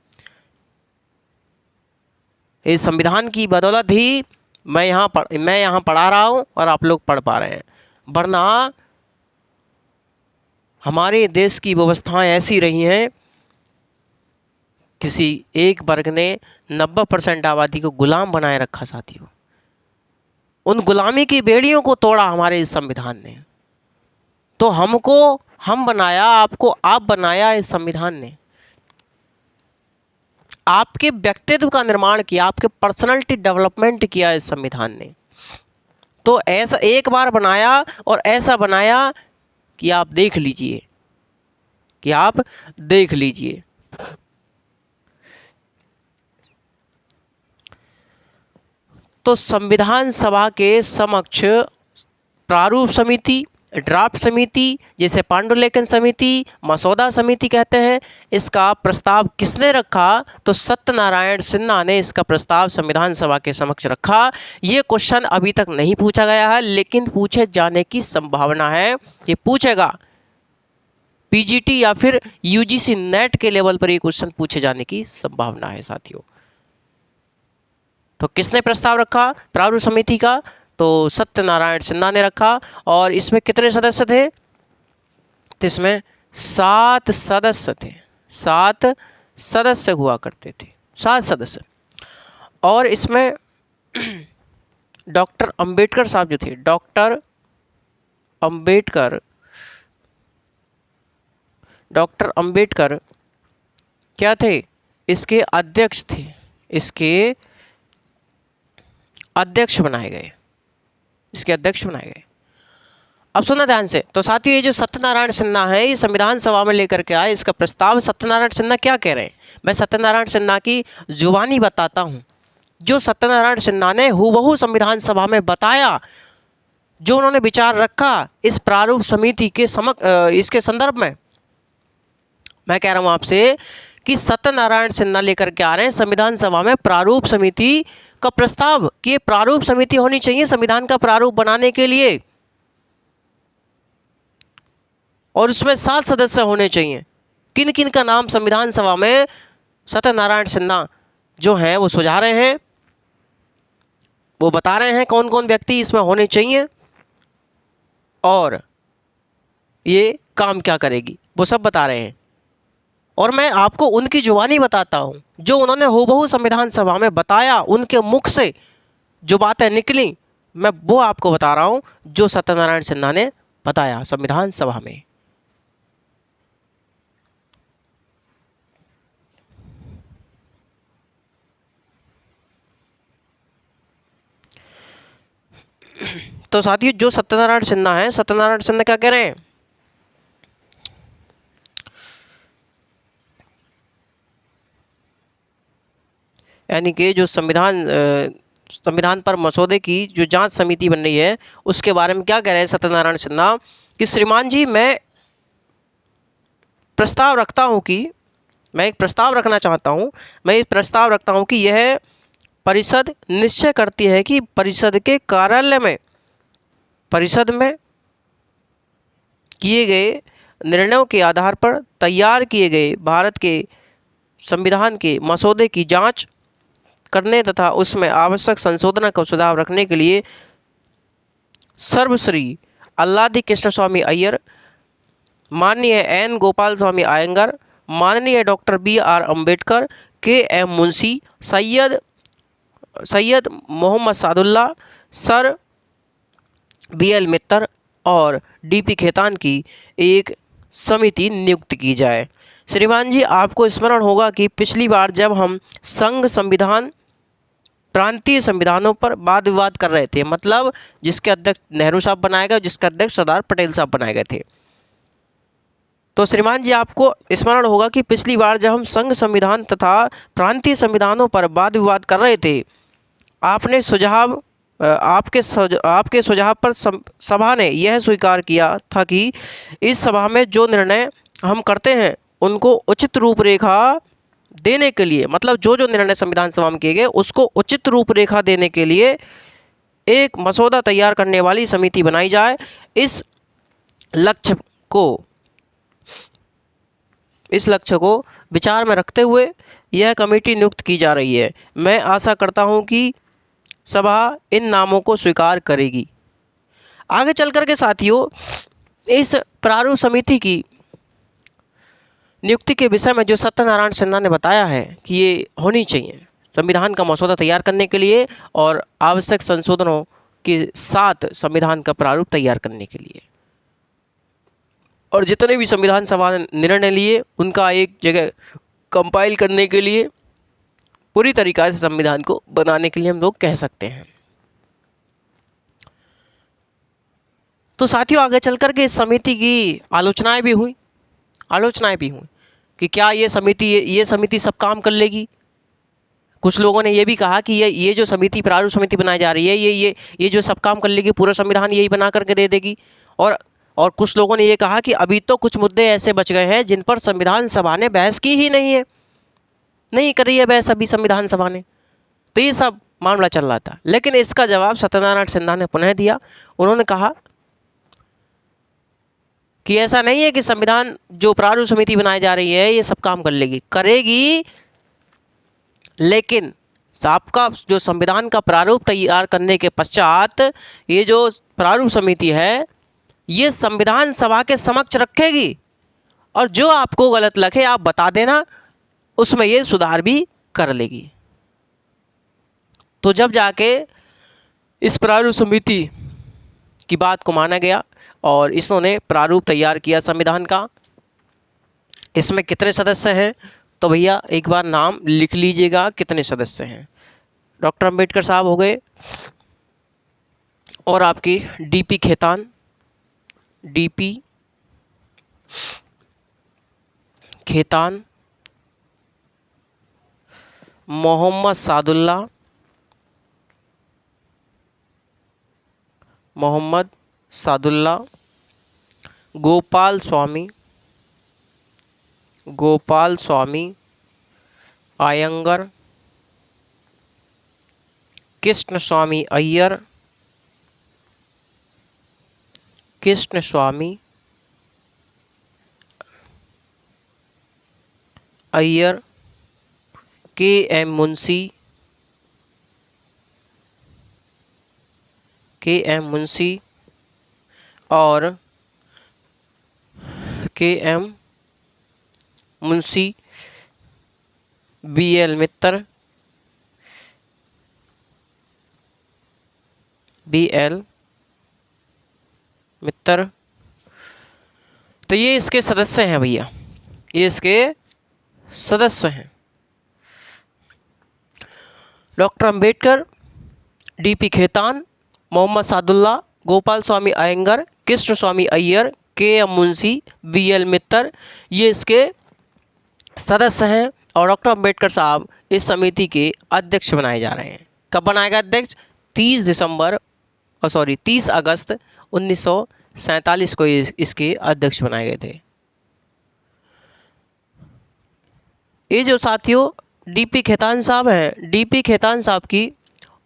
इस संविधान की बदौलत ही मैं यहाँ पढ़ा रहा हूँ और आप लोग पढ़ पा रहे हैं, वरना हमारे देश की व्यवस्थाएं ऐसी रही हैं, किसी एक वर्ग ने 90% आबादी को गुलाम बनाए रखा साथियों। उन गुलामी की बेड़ियों को तोड़ा हमारे इस संविधान ने। तो हमको हम बनाया, आपको आप बनाया इस संविधान ने। आपके व्यक्तित्व का निर्माण किया, आपके पर्सनालिटी डेवलपमेंट किया इस संविधान ने। तो ऐसा एक बार बनाया और ऐसा बनाया कि आप देख लीजिए, तो संविधान सभा के समक्ष प्रारूप समिति, ड्राफ्ट समिति, जैसे पांडुलेखन समिति, मसौदा समिति कहते हैं, इसका प्रस्ताव किसने रखा? तो सत्यनारायण सिन्हा ने इसका प्रस्ताव संविधान सभा के समक्ष रखा। ये क्वेश्चन अभी तक नहीं पूछा गया है लेकिन पूछे जाने की संभावना है। ये पूछेगा पीजीटी या फिर यूजीसी नेट के लेवल पर ये क्वेश्चन पूछे जाने की संभावना है साथियों। तो किसने प्रस्ताव रखा प्रारूप समिति का? तो सत्यनारायण सिन्हा ने रखा। और इसमें कितने सदस्य थे? तो इसमें 7 सदस्य थे। 7 सदस्य हुआ करते थे, 7 सदस्य। और इसमें डॉक्टर अंबेडकर साहब जो थे, डॉक्टर अंबेडकर क्या थे? इसके अध्यक्ष थे, इसके अध्यक्ष बनाए गए। अब सुना ध्यान से। तो साथियों, ये जो सत्यनारायण सिन्हा है, ये संविधान सभा में लेकर के आए इसका प्रस्ताव। सत्यनारायण सिन्हा क्या कह रहे हैं, मैं सत्यनारायण सिन्हा की जुबानी बताता हूँ। जो सत्यनारायण सिन्हा ने हूबहू संविधान सभा में बताया, जो उन्होंने विचार रखा इस प्रारूप समिति के इसके संदर्भ में, मैं कह रहा हूँ आपसे कि सत्यनारायण सिन्हा लेकर के आ रहे हैं संविधान सभा में प्रारूप समिति का प्रस्ताव कि ये प्रारूप समिति होनी चाहिए संविधान का प्रारूप बनाने के लिए, और उसमें 7 सदस्य होने चाहिए। किन किन का नाम संविधान सभा में सत्यनारायण सिन्हा जो हैं वो सुझा रहे हैं, वो बता रहे हैं कौन कौन व्यक्ति इसमें होने चाहिए और ये काम क्या करेगी, वो सब बता रहे हैं। और मैं आपको उनकी जुबानी बताता हूँ, जो उन्होंने हूबहू संविधान सभा में बताया, उनके मुख से जो बातें निकली, मैं वो आपको बता रहा हूँ जो सत्यनारायण सिन्हा ने बताया संविधान सभा में। तो साथियों, जो सत्यनारायण सिन्हा है, सत्यनारायण सिन्हा क्या कह रहे हैं? यानी कि जो संविधान पर मसौदे की जो जांच समिति बन रही है, उसके बारे में क्या कह रहे हैं सत्यनारायण सिन्हा कि श्रीमान जी, मैं एक प्रस्ताव रखता हूं कि यह परिषद निश्चय करती है कि परिषद के कार्यालय में परिषद में किए गए निर्णयों के आधार पर तैयार किए गए भारत के संविधान के मसौदे की जांच करने तथा उसमें आवश्यक संशोधन का सुझाव रखने के लिए सर्वश्री अल्लादी कृष्ण स्वामी अय्यर, माननीय एन गोपाल स्वामी आयंगर, माननीय doctor BR Ambedkar, KM Munshi, Syed Mohammad Saadulla, sir BL Mitter और DP खेतान की एक समिति नियुक्त की जाए। श्रीमान जी, आपको स्मरण होगा कि पिछली बार जब हम संघ संविधान प्रांतीय संविधानों पर वाद विवाद कर रहे थे, मतलब जिसके अध्यक्ष नेहरू साहब बनाए गए, जिसके अध्यक्ष सरदार पटेल साहब बनाए गए थे, तो श्रीमान जी आपको स्मरण होगा कि पिछली बार जब हम संघ संविधान तथा प्रांतीय संविधानों पर वाद विवाद कर रहे थे, आपने सुझाव आपके सुझाव पर सभा ने यह स्वीकार किया था कि इस सभा में जो निर्णय हम करते हैं उनको उचित रूपरेखा देने के लिए, मतलब जो जो निर्णय संविधान सभा में किए गए उसको उचित रूपरेखा देने के लिए एक मसौदा तैयार करने वाली समिति बनाई जाए। इस लक्ष्य को विचार में रखते हुए यह कमेटी नियुक्त की जा रही है। मैं आशा करता हूं कि सभा इन नामों को स्वीकार करेगी। आगे चल कर के साथियों, इस प्रारूप समिति की नियुक्ति के विषय में जो सत्यनारायण सिन्हा ने बताया है कि ये होनी चाहिए संविधान का मसौदा तैयार करने के लिए और आवश्यक संशोधनों के साथ संविधान का प्रारूप तैयार करने के लिए, और जितने भी संविधान सभा ने निर्णय लिए उनका एक जगह कंपाइल करने के लिए, पूरी तरीक़ा से संविधान को बनाने के लिए हम लोग कह सकते हैं। तो साथियों, आगे चल कर के इस समिति की आलोचनाएं भी हुई कि क्या ये समिति सब काम कर लेगी। कुछ लोगों ने ये भी कहा कि ये जो समिति प्रारूप समिति बनाई जा रही है, ये जो सब काम कर लेगी, पूरा संविधान यही बना करके दे देगी। और कुछ लोगों ने ये कहा कि अभी तो कुछ मुद्दे ऐसे बच गए हैं जिन पर संविधान सभा ने बहस की ही नहीं कर रही है बहस अभी संविधान सभा ने। तो ये सब मामला चल रहा था, लेकिन इसका जवाब सत्यनारायण सिन्हा ने पुनः दिया। उन्होंने कहा कि ऐसा नहीं है कि संविधान जो प्रारूप समिति बनाई जा रही है ये सब काम करेगी, लेकिन आपका जो संविधान का प्रारूप तैयार करने के पश्चात ये जो प्रारूप समिति है ये संविधान सभा के समक्ष रखेगी और जो आपको गलत लगे आप बता देना, उसमें ये सुधार भी कर लेगी। तो जब जाके इस प्रारूप समिति की बात को माना गया और इन्होंने प्रारूप तैयार किया संविधान का। इसमें कितने सदस्य हैं, तो भैया एक बार नाम लिख लीजिएगा कितने सदस्य हैं। डॉक्टर अंबेडकर साहब हो गए, और आपकी डीपी खेतान, डीपी खेतान, मोहम्मद सादुल्ला, मोहम्मद सादुल्ला, गोपाल स्वामी, गोपाल स्वामी आयंगर, कृष्ण स्वामी अय्यर, कृष्ण स्वामी अय्यर, के एम मुंशी, के एम मुंशी और के एम मुंशी, बी एल मित्तर, बी एल मित्तर। तो ये इसके सदस्य हैं भैया, ये इसके सदस्य हैं। डॉक्टर अंबेडकर, डीपी खेतान, मोहम्मद सादुल्ला, गोपाल स्वामी अयंगर, कृष्ण स्वामी अय्यर, के एम मुंशी, बी एल मित्तर, ये इसके सदस्य हैं। और डॉक्टर अंबेडकर साहब इस समिति के अध्यक्ष बनाए जा रहे हैं। कब बनाए गए अध्यक्ष? 30 अगस्त 1947 को इसके अध्यक्ष बनाए गए थे। ये जो साथियों डीपी खेतान साहब हैं, डीपी खेतान साहब की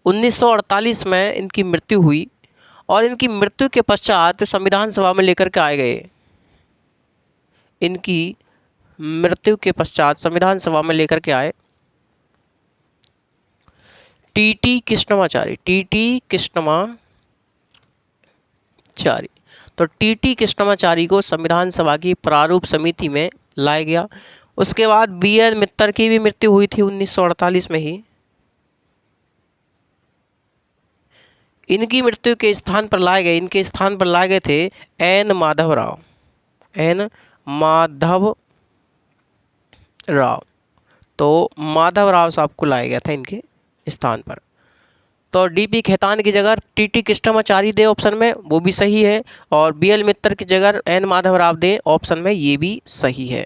1948 में इनकी मृत्यु हुई और इनकी मृत्यु के पश्चात संविधान सभा में लेकर के आए गए। इनकी मृत्यु के पश्चात संविधान सभा में लेकर के आए टीटी कृष्णमाचारी, टीटी कृष्णमाचारी। तो टीटी कृष्णमाचारी को संविधान सभा की प्रारूप समिति में लाया गया। उसके बाद बी एल मित्तर की भी मृत्यु हुई थी 1948 में ही। इनकी मृत्यु के स्थान पर लाए गए, इनके स्थान पर लाए गए थे एन माधवराव, एन माधवराव। तो माधवराव साहब को लाया गया था इनके स्थान पर। तो डीपी खेतान की जगह टीटी कृष्णमाचारी दे ऑप्शन में, वो भी सही है। और बी एल मित्तर की जगह एन माधवराव दे ऑप्शन में, ये भी सही है।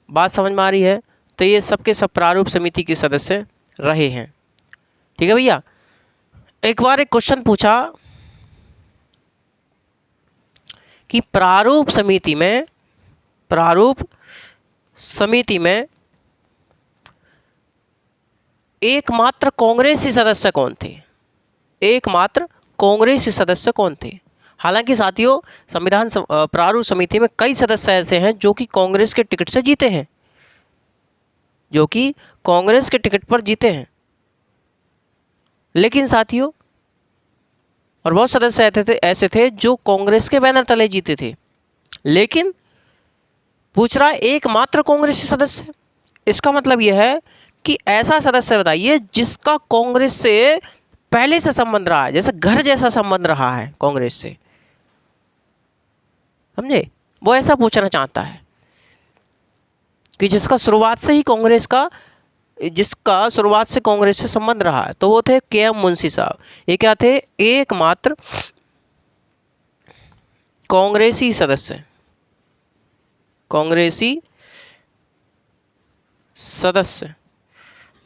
बात समझ में आ रही है? तो ये सबके सब प्रारूप समिति के सदस्य रहे हैं। ठीक है भैया। एक बार एक क्वेश्चन पूछा कि प्रारूप समिति में एकमात्र कांग्रेसी सदस्य कौन थे? एकमात्र कांग्रेसी सदस्य कौन थे? हालांकि साथियों संविधान प्रारूप समिति में कई सदस्य ऐसे हैं जो कि कांग्रेस के टिकट से जीते हैं, जो कि कांग्रेस के टिकट पर जीते हैं। लेकिन साथियों और बहुत सदस्य ऐसे थे जो कांग्रेस के बैनर तले जीते थे। लेकिन पूछ रहा है एकमात्र कांग्रेसी सदस्य। इसका मतलब यह है कि ऐसा सदस्य बताइए जिसका कांग्रेस से पहले से संबंध रहा है, जैसे घर जैसा संबंध रहा है कांग्रेस से। समझे? वो ऐसा पूछना चाहता है कि जिसका शुरुआत से कांग्रेस से संबंध रहा है। तो वो थे के एम मुंशी साहब। ये क्या थे? एकमात्र कांग्रेसी सदस्य, कांग्रेसी सदस्य।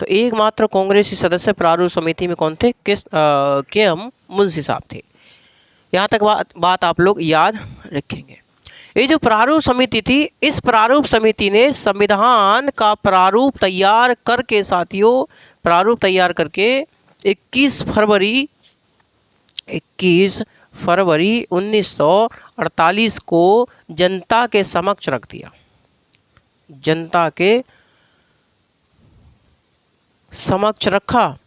तो एकमात्र कांग्रेसी सदस्य प्रारूप समिति में कौन थे? के एम मुंशी साहब थे। यहाँ तक बात आप लोग याद रखेंगे। ये जो प्रारूप समिति थी, इस प्रारूप समिति ने संविधान का प्रारूप तैयार करके साथियों, प्रारूप तैयार करके 21 फरवरी 1948 को जनता के समक्ष रख दिया। जनता के समक्ष रखा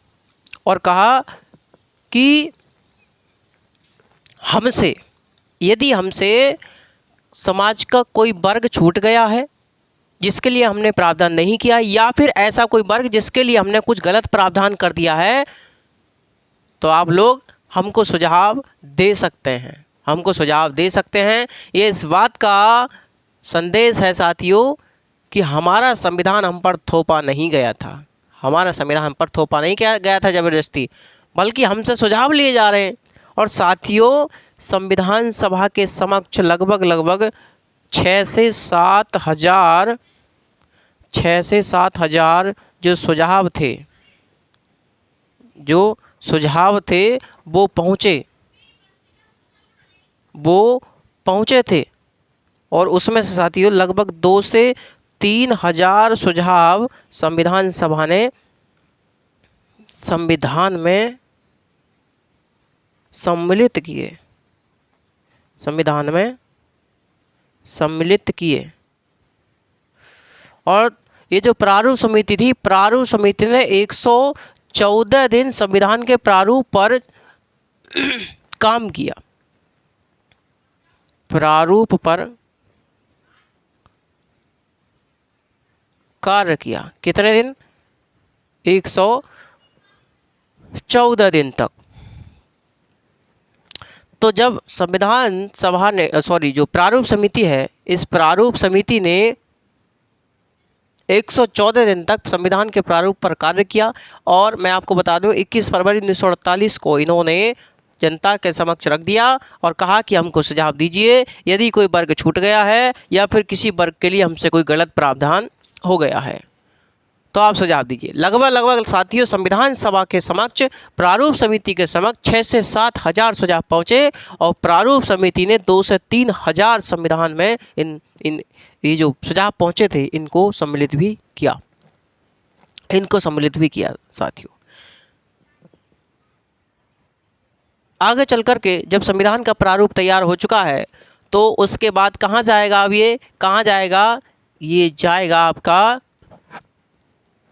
और कहा कि यदि हमसे समाज का कोई वर्ग छूट गया है जिसके लिए हमने प्रावधान नहीं किया, या फिर ऐसा कोई वर्ग जिसके लिए हमने कुछ गलत प्रावधान कर दिया है, तो आप लोग हमको सुझाव दे सकते हैं, हमको सुझाव दे सकते हैं। ये इस बात का संदेश है साथियों कि हमारा संविधान हम पर थोपा नहीं गया था, हमारा संविधान हम पर थोपा नहीं किया गया था ज़बरदस्ती, बल्कि हमसे सुझाव लिए जा रहे हैं। और साथियों, संविधान सभा के समक्ष लगभग 6 से 7 हज़ार जो सुझाव थे वो पहुँचे थे, और उसमें से साथियों लगभग 2 से 3 हज़ार सुझाव संविधान सभा ने संविधान में सम्मिलित किए। और ये जो प्रारूप समिति थी, प्रारूप समिति ने 114 दिन संविधान के प्रारूप पर काम किया, प्रारूप पर कार्य किया। कितने दिन? 114 दिन तक। तो जब संविधान सभा ने जो प्रारूप समिति है, इस प्रारूप समिति ने 114 दिन तक संविधान के प्रारूप पर कार्य किया। और मैं आपको बता दूं, 21 फरवरी 1948 को इन्होंने जनता के समक्ष रख दिया और कहा कि हमको सुझाव दीजिए यदि कोई वर्ग छूट गया है या फिर किसी वर्ग के लिए हमसे कोई गलत प्रावधान हो गया है, तो आप सुझाव दीजिए। लगभग साथियों संविधान सभा के समक्ष, प्रारूप समिति के समक्ष 6 से 7 हज़ार सुझाव पहुँचे, और प्रारूप समिति ने 2 से 3 हज़ार संविधान में ये जो सुझाव पहुँचे थे इनको सम्मिलित भी किया साथियों। आगे चल कर के जब संविधान का प्रारूप तैयार हो चुका है, तो उसके बाद कहाँ जाएगा? अब ये कहाँ जाएगा? ये जाएगा आपका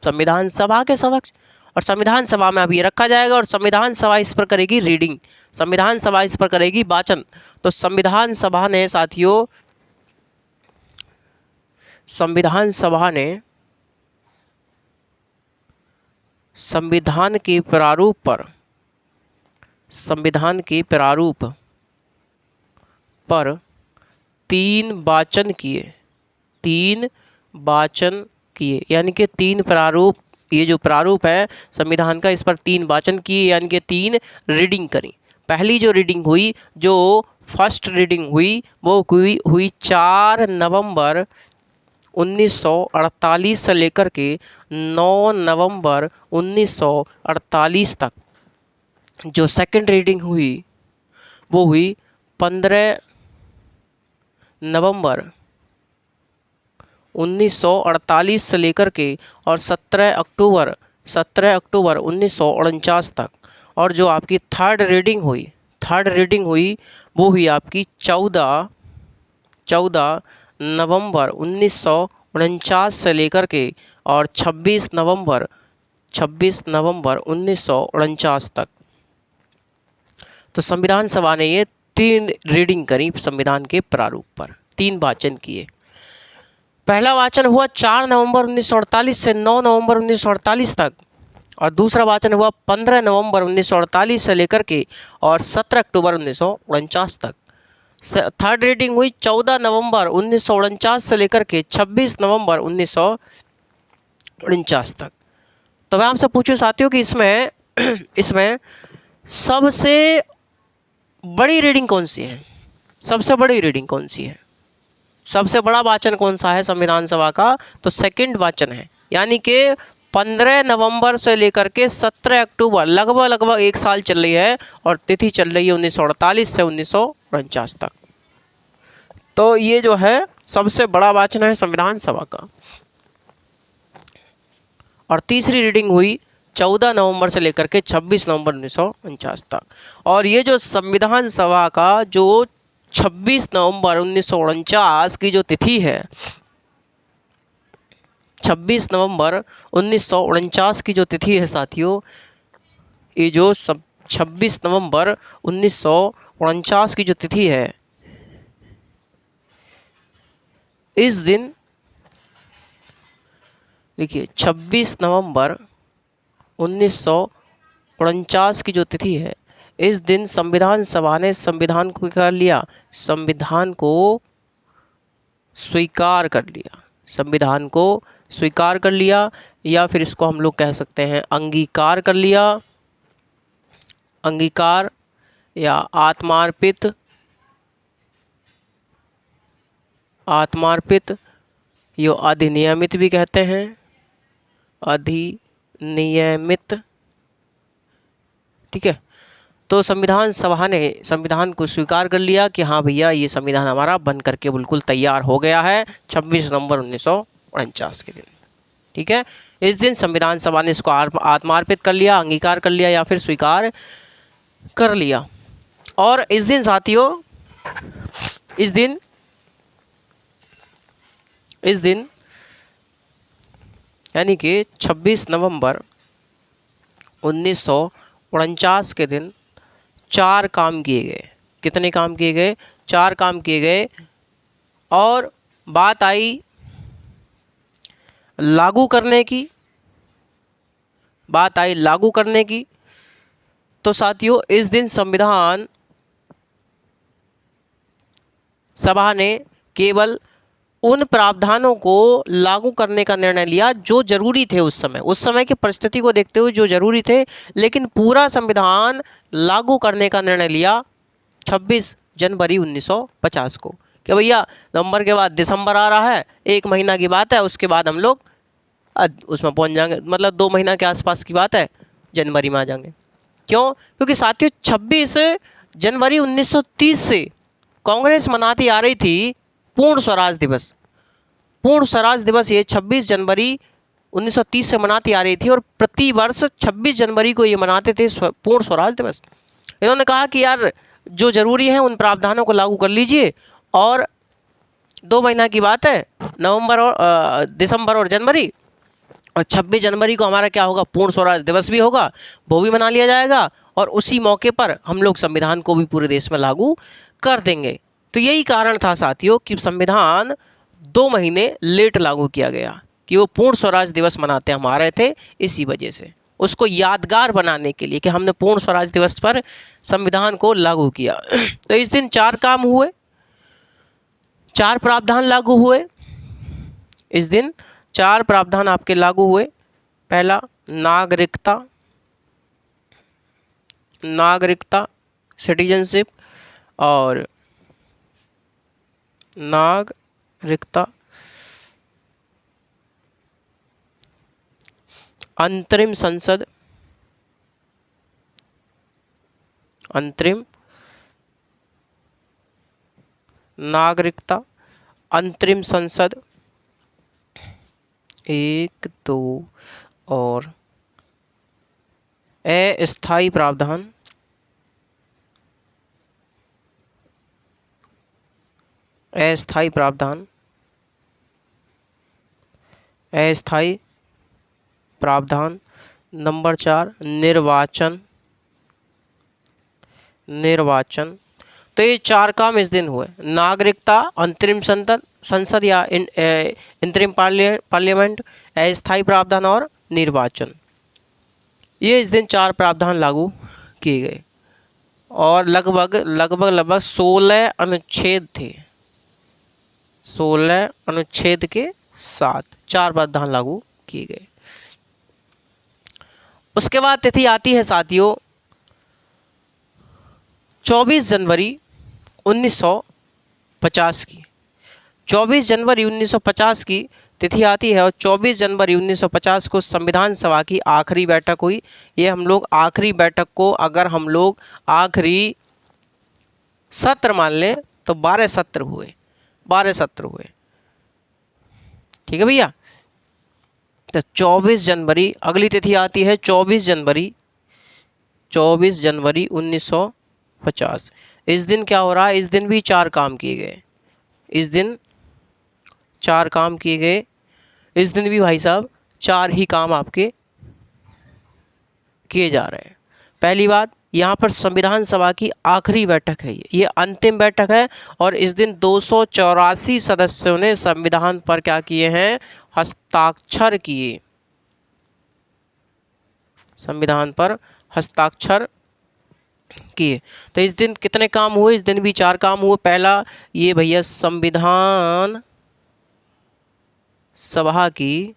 संविधान सभा के समक्ष, और संविधान सभा में अब ये रखा जाएगा, और संविधान सभा इस पर करेगी रीडिंग, संविधान सभा इस पर करेगी वाचन। तो संविधान सभा ने साथियों, संविधान के प्रारूप पर 3 वाचन किए, यानी कि 3 प्रारूप, ये जो प्रारूप है संविधान का, इस पर 3 वाचन किए, यानी कि 3 रीडिंग करी। पहली जो रीडिंग हुई, जो फर्स्ट रीडिंग हुई, वो हुई 4 नवंबर 1948 से लेकर के 9 नवंबर 1948 तक। जो सेकंड रीडिंग हुई वो हुई 15 नवंबर 1948 से लेकर के और 17 अक्टूबर 1949 तक। और जो आपकी थर्ड रीडिंग हुई वो हुई आपकी 14 नवंबर 1949 से लेकर के और 26 नवंबर 1949 तक। तो संविधान सभा ने ये 3 रीडिंग करी संविधान के प्रारूप पर, 3 वाचन किए। पहला वाचन हुआ 4 नवंबर 1948 से 9 नवंबर 1948 तक, और दूसरा वाचन हुआ 15 नवंबर 1948 से लेकर के और 17 अक्टूबर 1949 तक। थर्ड रीडिंग हुई 14 नवंबर 1949 से लेकर के 26 नवंबर 1949 तक। तो मैं आपसे पूछूं साथियों कि इसमें सबसे बड़ी रीडिंग कौन सी है? सबसे बड़ी रीडिंग कौन सी है? सबसे बड़ा वाचन कौन सा है संविधान सभा का? तो सेकंड वाचन है, यानी कि 15 नवंबर से लेकर के 17 अक्टूबर, लगभग 1 साल चल रही है, और तिथि चल रही है 1948 से 1949 तक। तो ये जो है सबसे बड़ा वाचन है संविधान सभा का। और तीसरी रीडिंग हुई 14 नवंबर से लेकर के 26 नवंबर 1949 तक। और ये जो संविधान सभा का जो 26 नवंबर 1949 की जो तिथि है, 26 नवंबर 1949 की जो तिथि है साथियों, ये जो 26 नवंबर 1949 की जो तिथि है, इस दिन देखिए 26 नवंबर 1949 की जो तिथि है, इस दिन संविधान सभा ने संविधान को कर लिया, संविधान को स्वीकार कर लिया, संविधान को स्वीकार कर लिया, या फिर इसको हम लोग कह सकते हैं अंगीकार कर लिया, अंगीकार या आत्मार्पित, आत्मार्पित, यो अधिनियमित भी कहते हैं, अधिनियमित। ठीक है, तो संविधान सभा ने संविधान को स्वीकार कर लिया कि हाँ भैया ये संविधान हमारा बन करके बिल्कुल तैयार हो गया है 26 नवंबर 1949 के दिन। ठीक है, इस दिन संविधान सभा ने इसको आत्मार्पित कर लिया, अंगीकार कर लिया या फिर स्वीकार कर लिया। और इस दिन साथियों, इस दिन यानी कि 26 नवंबर 1949 के दिन 4 काम किए गए। कितने काम किए गए? 4 काम किए गए। और बात आई लागू करने की, बात आई लागू करने की। तो साथियों इस दिन संविधान सभा ने केवल उन प्रावधानों को लागू करने का निर्णय लिया जो जरूरी थे उस समय की परिस्थिति को देखते हुए जो जरूरी थे, लेकिन पूरा संविधान लागू करने का निर्णय लिया 26 जनवरी 1950 को कि भैया नवंबर के बाद दिसंबर आ रहा है, 1 महीना की बात है, उसके बाद हम लोग उसमें पहुंच जाएंगे, मतलब 2 महीना के आसपास की बात है, जनवरी में आ जाएंगे। क्यों? क्योंकि साथियों 26 जनवरी 1930 से कांग्रेस मनाती आ रही थी पूर्ण स्वराज दिवस। पूर्ण स्वराज दिवस ये 26 जनवरी 1930 से मनाती आ रही थी और प्रति वर्ष 26 जनवरी को ये मनाते थे पूर्ण स्वराज दिवस। इन्होंने कहा कि यार जो जरूरी है उन प्रावधानों को लागू कर लीजिए, और 2 महीना की बात है, नवंबर और दिसंबर और जनवरी, और 26 जनवरी को हमारा क्या होगा, पूर्ण स्वराज दिवस भी होगा, वो भी मना लिया जाएगा, और उसी मौके पर हम लोग संविधान को भी पूरे देश में लागू कर देंगे। तो यही कारण था साथियों कि संविधान 2 महीने लेट लागू किया गया, कि वो पूर्ण स्वराज दिवस मनाते हम आ रहे थे, इसी वजह से उसको यादगार बनाने के लिए कि हमने पूर्ण स्वराज दिवस पर संविधान को लागू किया। तो इस दिन 4 काम हुए, 4 प्रावधान लागू हुए। इस दिन 4 प्रावधान आपके लागू हुए। पहला नागरिकता, नागरिकता सिटीजनशिप, और नागरिकता, अंतरिम संसद, अंतरिम नागरिकता, अंतरिम संसद 1 2, और अस्थायी प्रावधान, अस्थायी प्रावधान, अस्थायी प्रावधान। नंबर 4 निर्वाचन, निर्वाचन। तो ये 4 काम इस दिन हुए, नागरिकता, अंतरिम संसद या इंतरिम पार्लियामेंट, अस्थायी प्रावधान और निर्वाचन। ये इस दिन 4 प्रावधान लागू किए गए, और लगभग 16 अनुच्छेद थे, 16 अनुच्छेद के साथ 4 प्रावधान लागू किए गए। उसके बाद तिथि आती है साथियों 24 जनवरी 1950 की। 24 जनवरी 1950 की तिथि आती है, और 24 जनवरी 1950 को संविधान सभा की आखिरी बैठक हुई। ये हम लोग आखिरी बैठक को अगर हम लोग आखिरी सत्र मान लें तो 12 सत्र हुए, 12 सत्र हुए। ठीक है भैया, तो 24 जनवरी, अगली तिथि आती है 24 जनवरी, 24 जनवरी 1950। इस दिन क्या हो रहा है, इस दिन भी 4 काम किए गए, इस दिन 4 काम किए गए। इस दिन भी भाई साहब 4 ही काम आपके किए जा रहे हैं। पहली बात, यहाँ पर संविधान सभा की आखिरी बैठक है, ये अंतिम बैठक है और इस दिन 284 सदस्यों ने संविधान पर क्या किए हैं, हस्ताक्षर किए, संविधान पर हस्ताक्षर किए। तो इस दिन कितने काम हुए, इस दिन भी 4 काम हुए। पहला ये भैया संविधान सभा की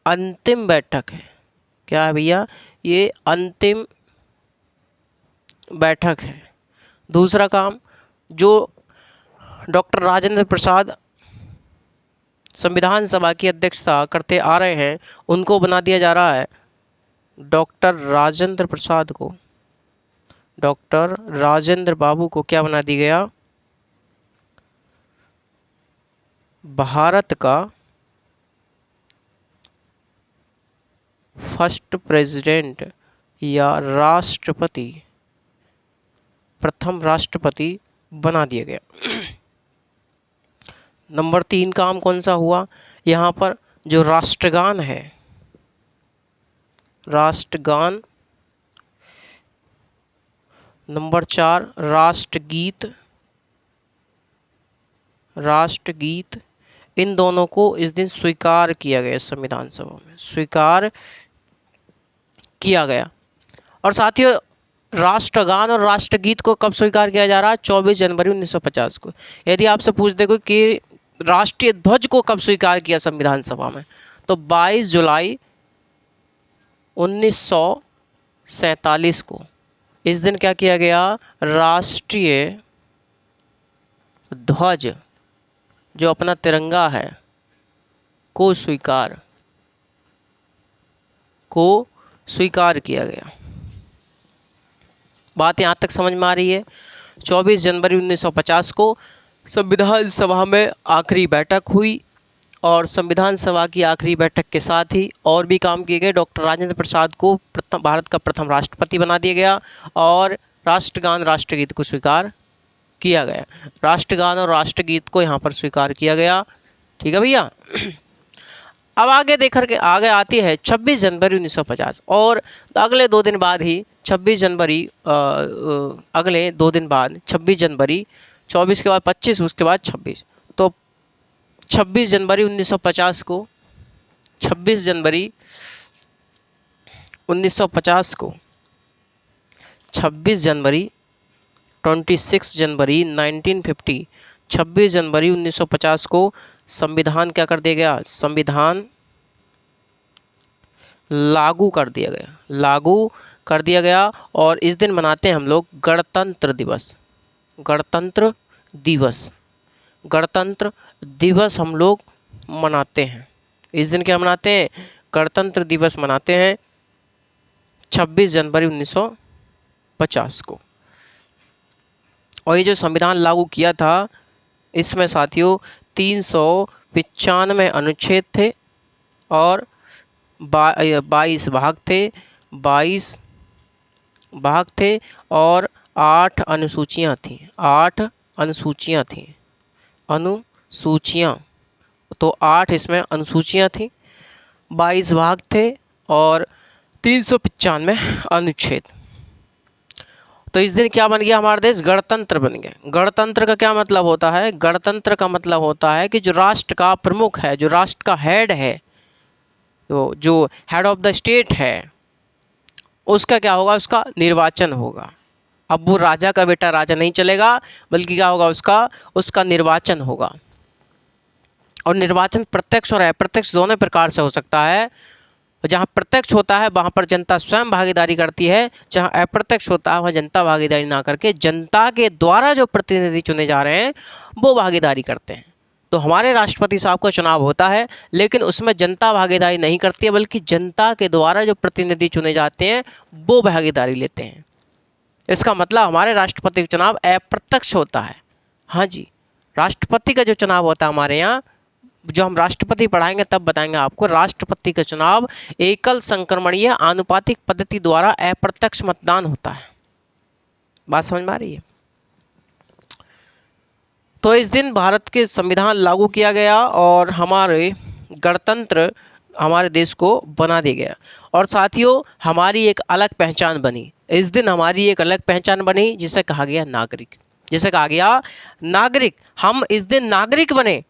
अंतिम बैठक है, क्या है भैया, ये अंतिम बैठक है। दूसरा काम, जो डॉक्टर राजेंद्र प्रसाद संविधान सभा की अध्यक्षता करते आ रहे हैं, उनको बना दिया जा रहा है, डॉक्टर राजेंद्र प्रसाद को, डॉक्टर राजेंद्र बाबू को क्या बना दिया गया, भारत का फर्स्ट प्रेसिडेंट या राष्ट्रपति, प्रथम राष्ट्रपति बना दिया गया। नंबर 3 काम कौन सा हुआ, यहाँ पर जो राष्ट्रगान है, राष्ट्रगान। नंबर 4 राष्ट्रगीत, राष्ट्रगीत, इन दोनों को इस दिन स्वीकार किया गया, संविधान सभा में स्वीकार किया गया। और साथियों, राष्ट्रगान और राष्ट्रगीत को कब स्वीकार किया जा रहा है, 24 जनवरी 1950 को। यदि आपसे पूछ दे कोई कि राष्ट्रीय ध्वज को कब स्वीकार किया संविधान सभा में, तो 22 जुलाई 1947 को इस दिन क्या किया गया, राष्ट्रीय ध्वज जो अपना तिरंगा है को स्वीकार किया गया। बात यहाँ तक समझ में आ रही है। 24 जनवरी 1950 को संविधान सभा में आखिरी बैठक हुई और संविधान सभा की आखिरी बैठक के साथ ही और भी काम किए गए। डॉक्टर राजेंद्र प्रसाद को भारत का प्रथम राष्ट्रपति बना दिया गया और राष्ट्रगान राष्ट्रगीत को स्वीकार किया गया। राष्ट्रगान और राष्ट्रगीत को यहाँ पर स्वीकार किया गया। ठीक है भैया। अब आगे आती है 26 जनवरी 1950 और अगले 2 दिन बाद ही 26 जनवरी अगले 2 दिन बाद 26 जनवरी, 24 के बाद 25, उसके बाद 26, तो 26 जनवरी 1950 को 26 जनवरी 1950 को 26 जनवरी 26 जनवरी 1950 26 जनवरी 1950 को संविधान क्या कर दिया गया, संविधान लागू कर दिया गया और इस दिन मनाते हैं हम लोग गणतंत्र दिवस हम लोग मनाते हैं। इस दिन क्या मनाते हैं, गणतंत्र दिवस मनाते हैं 26 जनवरी 1950 को। और ये जो संविधान लागू किया था, इसमें साथियों 395 अनुच्छेद थे और 22 भाग थे और 8 अनुसूचियाँ थीं। तो 8 इसमें अनुसूचियाँ थीं, 22 भाग थे और 395 अनुच्छेद। तो इस दिन क्या बन गया, हमारा देश गणतंत्र बन गया। गणतंत्र का क्या मतलब होता है, गणतंत्र का मतलब होता है कि जो राष्ट्र का प्रमुख है, जो राष्ट्र का हेड है, तो जो हेड ऑफ द स्टेट है, उसका क्या होगा, उसका निर्वाचन होगा। अब वो राजा का बेटा राजा नहीं चलेगा, बल्कि क्या होगा, उसका निर्वाचन होगा। और निर्वाचन प्रत्यक्ष और अप्रत्यक्ष दोनों प्रकार से हो सकता है। जहाँ प्रत्यक्ष होता है वहाँ पर जनता स्वयं भागीदारी करती है, जहाँ अप्रत्यक्ष होता है वहाँ जनता भागीदारी ना करके जनता के द्वारा जो प्रतिनिधि चुने जा रहे हैं वो भागीदारी करते हैं। तो हमारे राष्ट्रपति साहब का चुनाव होता है, लेकिन उसमें जनता भागीदारी नहीं करती है, बल्कि जनता के द्वारा जो प्रतिनिधि चुने जाते हैं वो भागीदारी लेते हैं। इसका मतलब हमारे राष्ट्रपति का चुनाव अप्रत्यक्ष होता है। हाँ जी, राष्ट्रपति का जो चुनाव होता है हमारे यहाँ, जो हम राष्ट्रपति पढ़ाएंगे तब बताएंगे आपको, राष्ट्रपति का चुनाव एकल संक्रमणीय आनुपातिक पद्धति द्वारा अप्रत्यक्ष मतदान होता है। बात समझ में आ रही है। तो इस दिन भारत के संविधान लागू किया गया और हमारे गणतंत्र हमारे देश को बना दिया गया। और साथियों हमारी एक अलग पहचान बनी, इस दिन हमारी एक अलग पहचान बनी जिसे कहा गया नागरिक, जिसे कहा गया नागरिक। हम इस दिन नागरिक बने,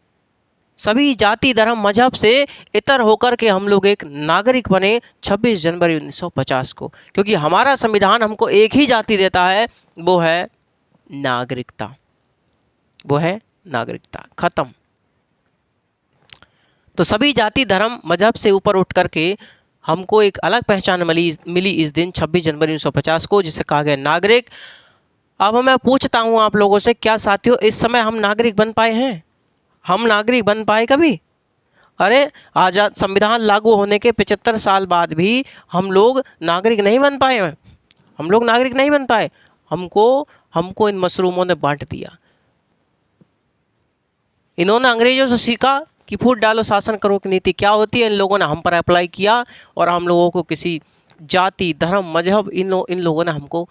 सभी जाति धर्म मजहब से इतर होकर के हम लोग एक नागरिक बने 26 जनवरी 1950 को, क्योंकि हमारा संविधान हमको एक ही जाति देता है, वो है नागरिकता, वो है नागरिकता। खत्म। तो सभी जाति धर्म मजहब से ऊपर उठ करके हमको एक अलग पहचान मिली इस दिन 26 जनवरी 1950 को, जिसे कहा गया नागरिक। अब मैं पूछता हूँ आप लोगों से, क्या साथियों इस समय हम नागरिक बन पाए हैं? हम नागरिक बन पाए कभी? अरे आज़ाद संविधान लागू होने के 75 साल बाद भी हम लोग नागरिक नहीं बन पाए हैं। हम लोग नागरिक नहीं बन पाए। हमको इन मशरूमों ने बांट दिया। इन्होंने अंग्रेजों से सीखा कि फूट डालो शासन करो की नीति क्या होती है, इन लोगों ने हम पर अप्लाई किया और हम लोगों को किसी जाति धर्म मजहब इन लोगों ने हमको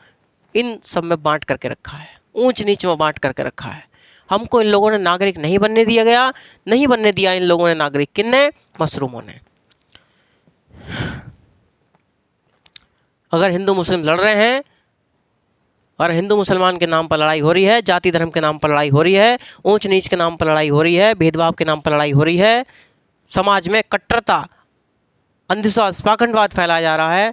इन सब में बांट करके रखा है, ऊंच नीच में बांट करके रखा है। हमको इन लोगों ने नागरिक नहीं बनने दिया गया, नहीं बनने दिया इन लोगों ने नागरिक। किसने? मशरूमों ने। अगर हिंदू मुस्लिम लड़ रहे हैं और हिंदू मुसलमान के नाम पर लड़ाई हो रही है, जाति धर्म के नाम पर लड़ाई हो रही है, ऊंच नीच के नाम पर लड़ाई हो रही है, भेदभाव के नाम पर लड़ाई हो रही है, समाज में कट्टरता अंधविश्वास पाखंडवाद फैलाया जा रहा है,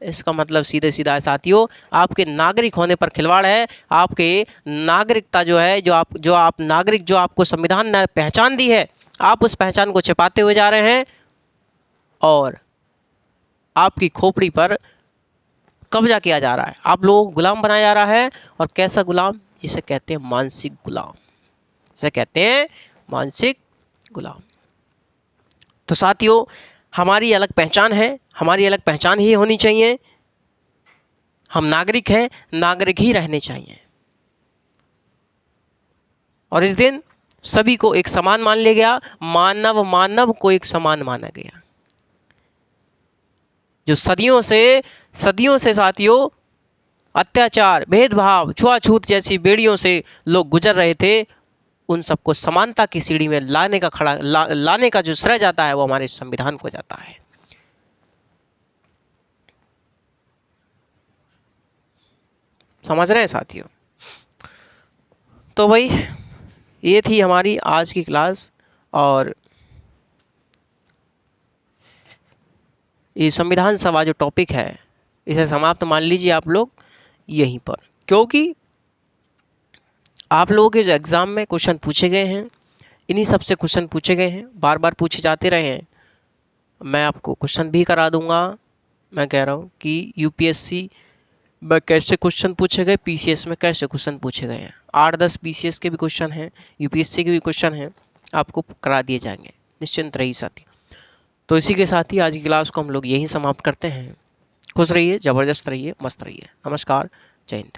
इसका मतलब सीधे सीधा है साथियों आपके नागरिक होने पर खिलवाड़ है। आपके नागरिकता जो है, जो आप नागरिक, जो आपको संविधान ने पहचान दी है, आप उस पहचान को छिपाते हुए जा रहे हैं और आपकी खोपड़ी पर कब्जा किया जा रहा है। आप लोगों को गुलाम बनाया जा रहा है। और कैसा गुलाम? इसे कहते हैं मानसिक गुलाम, इसे कहते हैं मानसिक गुलाम। तो साथियों हमारी अलग पहचान है, हमारी अलग पहचान ही होनी चाहिए। हम नागरिक हैं, नागरिक ही रहने चाहिए। और इस दिन सभी को एक समान मान लिया गया, मानव को एक समान माना गया। जो सदियों से साथियों अत्याचार, भेदभाव, छुआछूत जैसी बेड़ियों से लोग गुजर रहे थे, उन सबको समानता की सीढ़ी में लाने का जो श्रेय जाता है वो हमारे संविधान को जाता है। समझ रहे हैं साथियों? तो भाई ये थी हमारी आज की क्लास और ये संविधान सभा जो टॉपिक है इसे समाप्त मान लीजिए आप लोग यहीं पर, क्योंकि आप लोगों के जो एग्ज़ाम में क्वेश्चन पूछे गए हैं इन्हीं सब से क्वेश्चन पूछे गए हैं, बार बार पूछे जाते रहे हैं। मैं आपको क्वेश्चन भी करा दूंगा। मैं कह रहा हूँ कि यूपीएससी में कैसे क्वेश्चन पूछे गए, पीसीएस में कैसे क्वेश्चन पूछे गए हैं, 8-10 पीसीएस के भी क्वेश्चन हैं, यूपीएससी के भी क्वेश्चन हैं, आपको करा दिए जाएंगे, निश्चिंत रहिए साथी। तो इसी के साथ ही आज की क्लास को हम लोग यहीं समाप्त करते हैं। खुश रहिए, ज़बरदस्त रहिए, मस्त रहिए। नमस्कार, जय हिंद।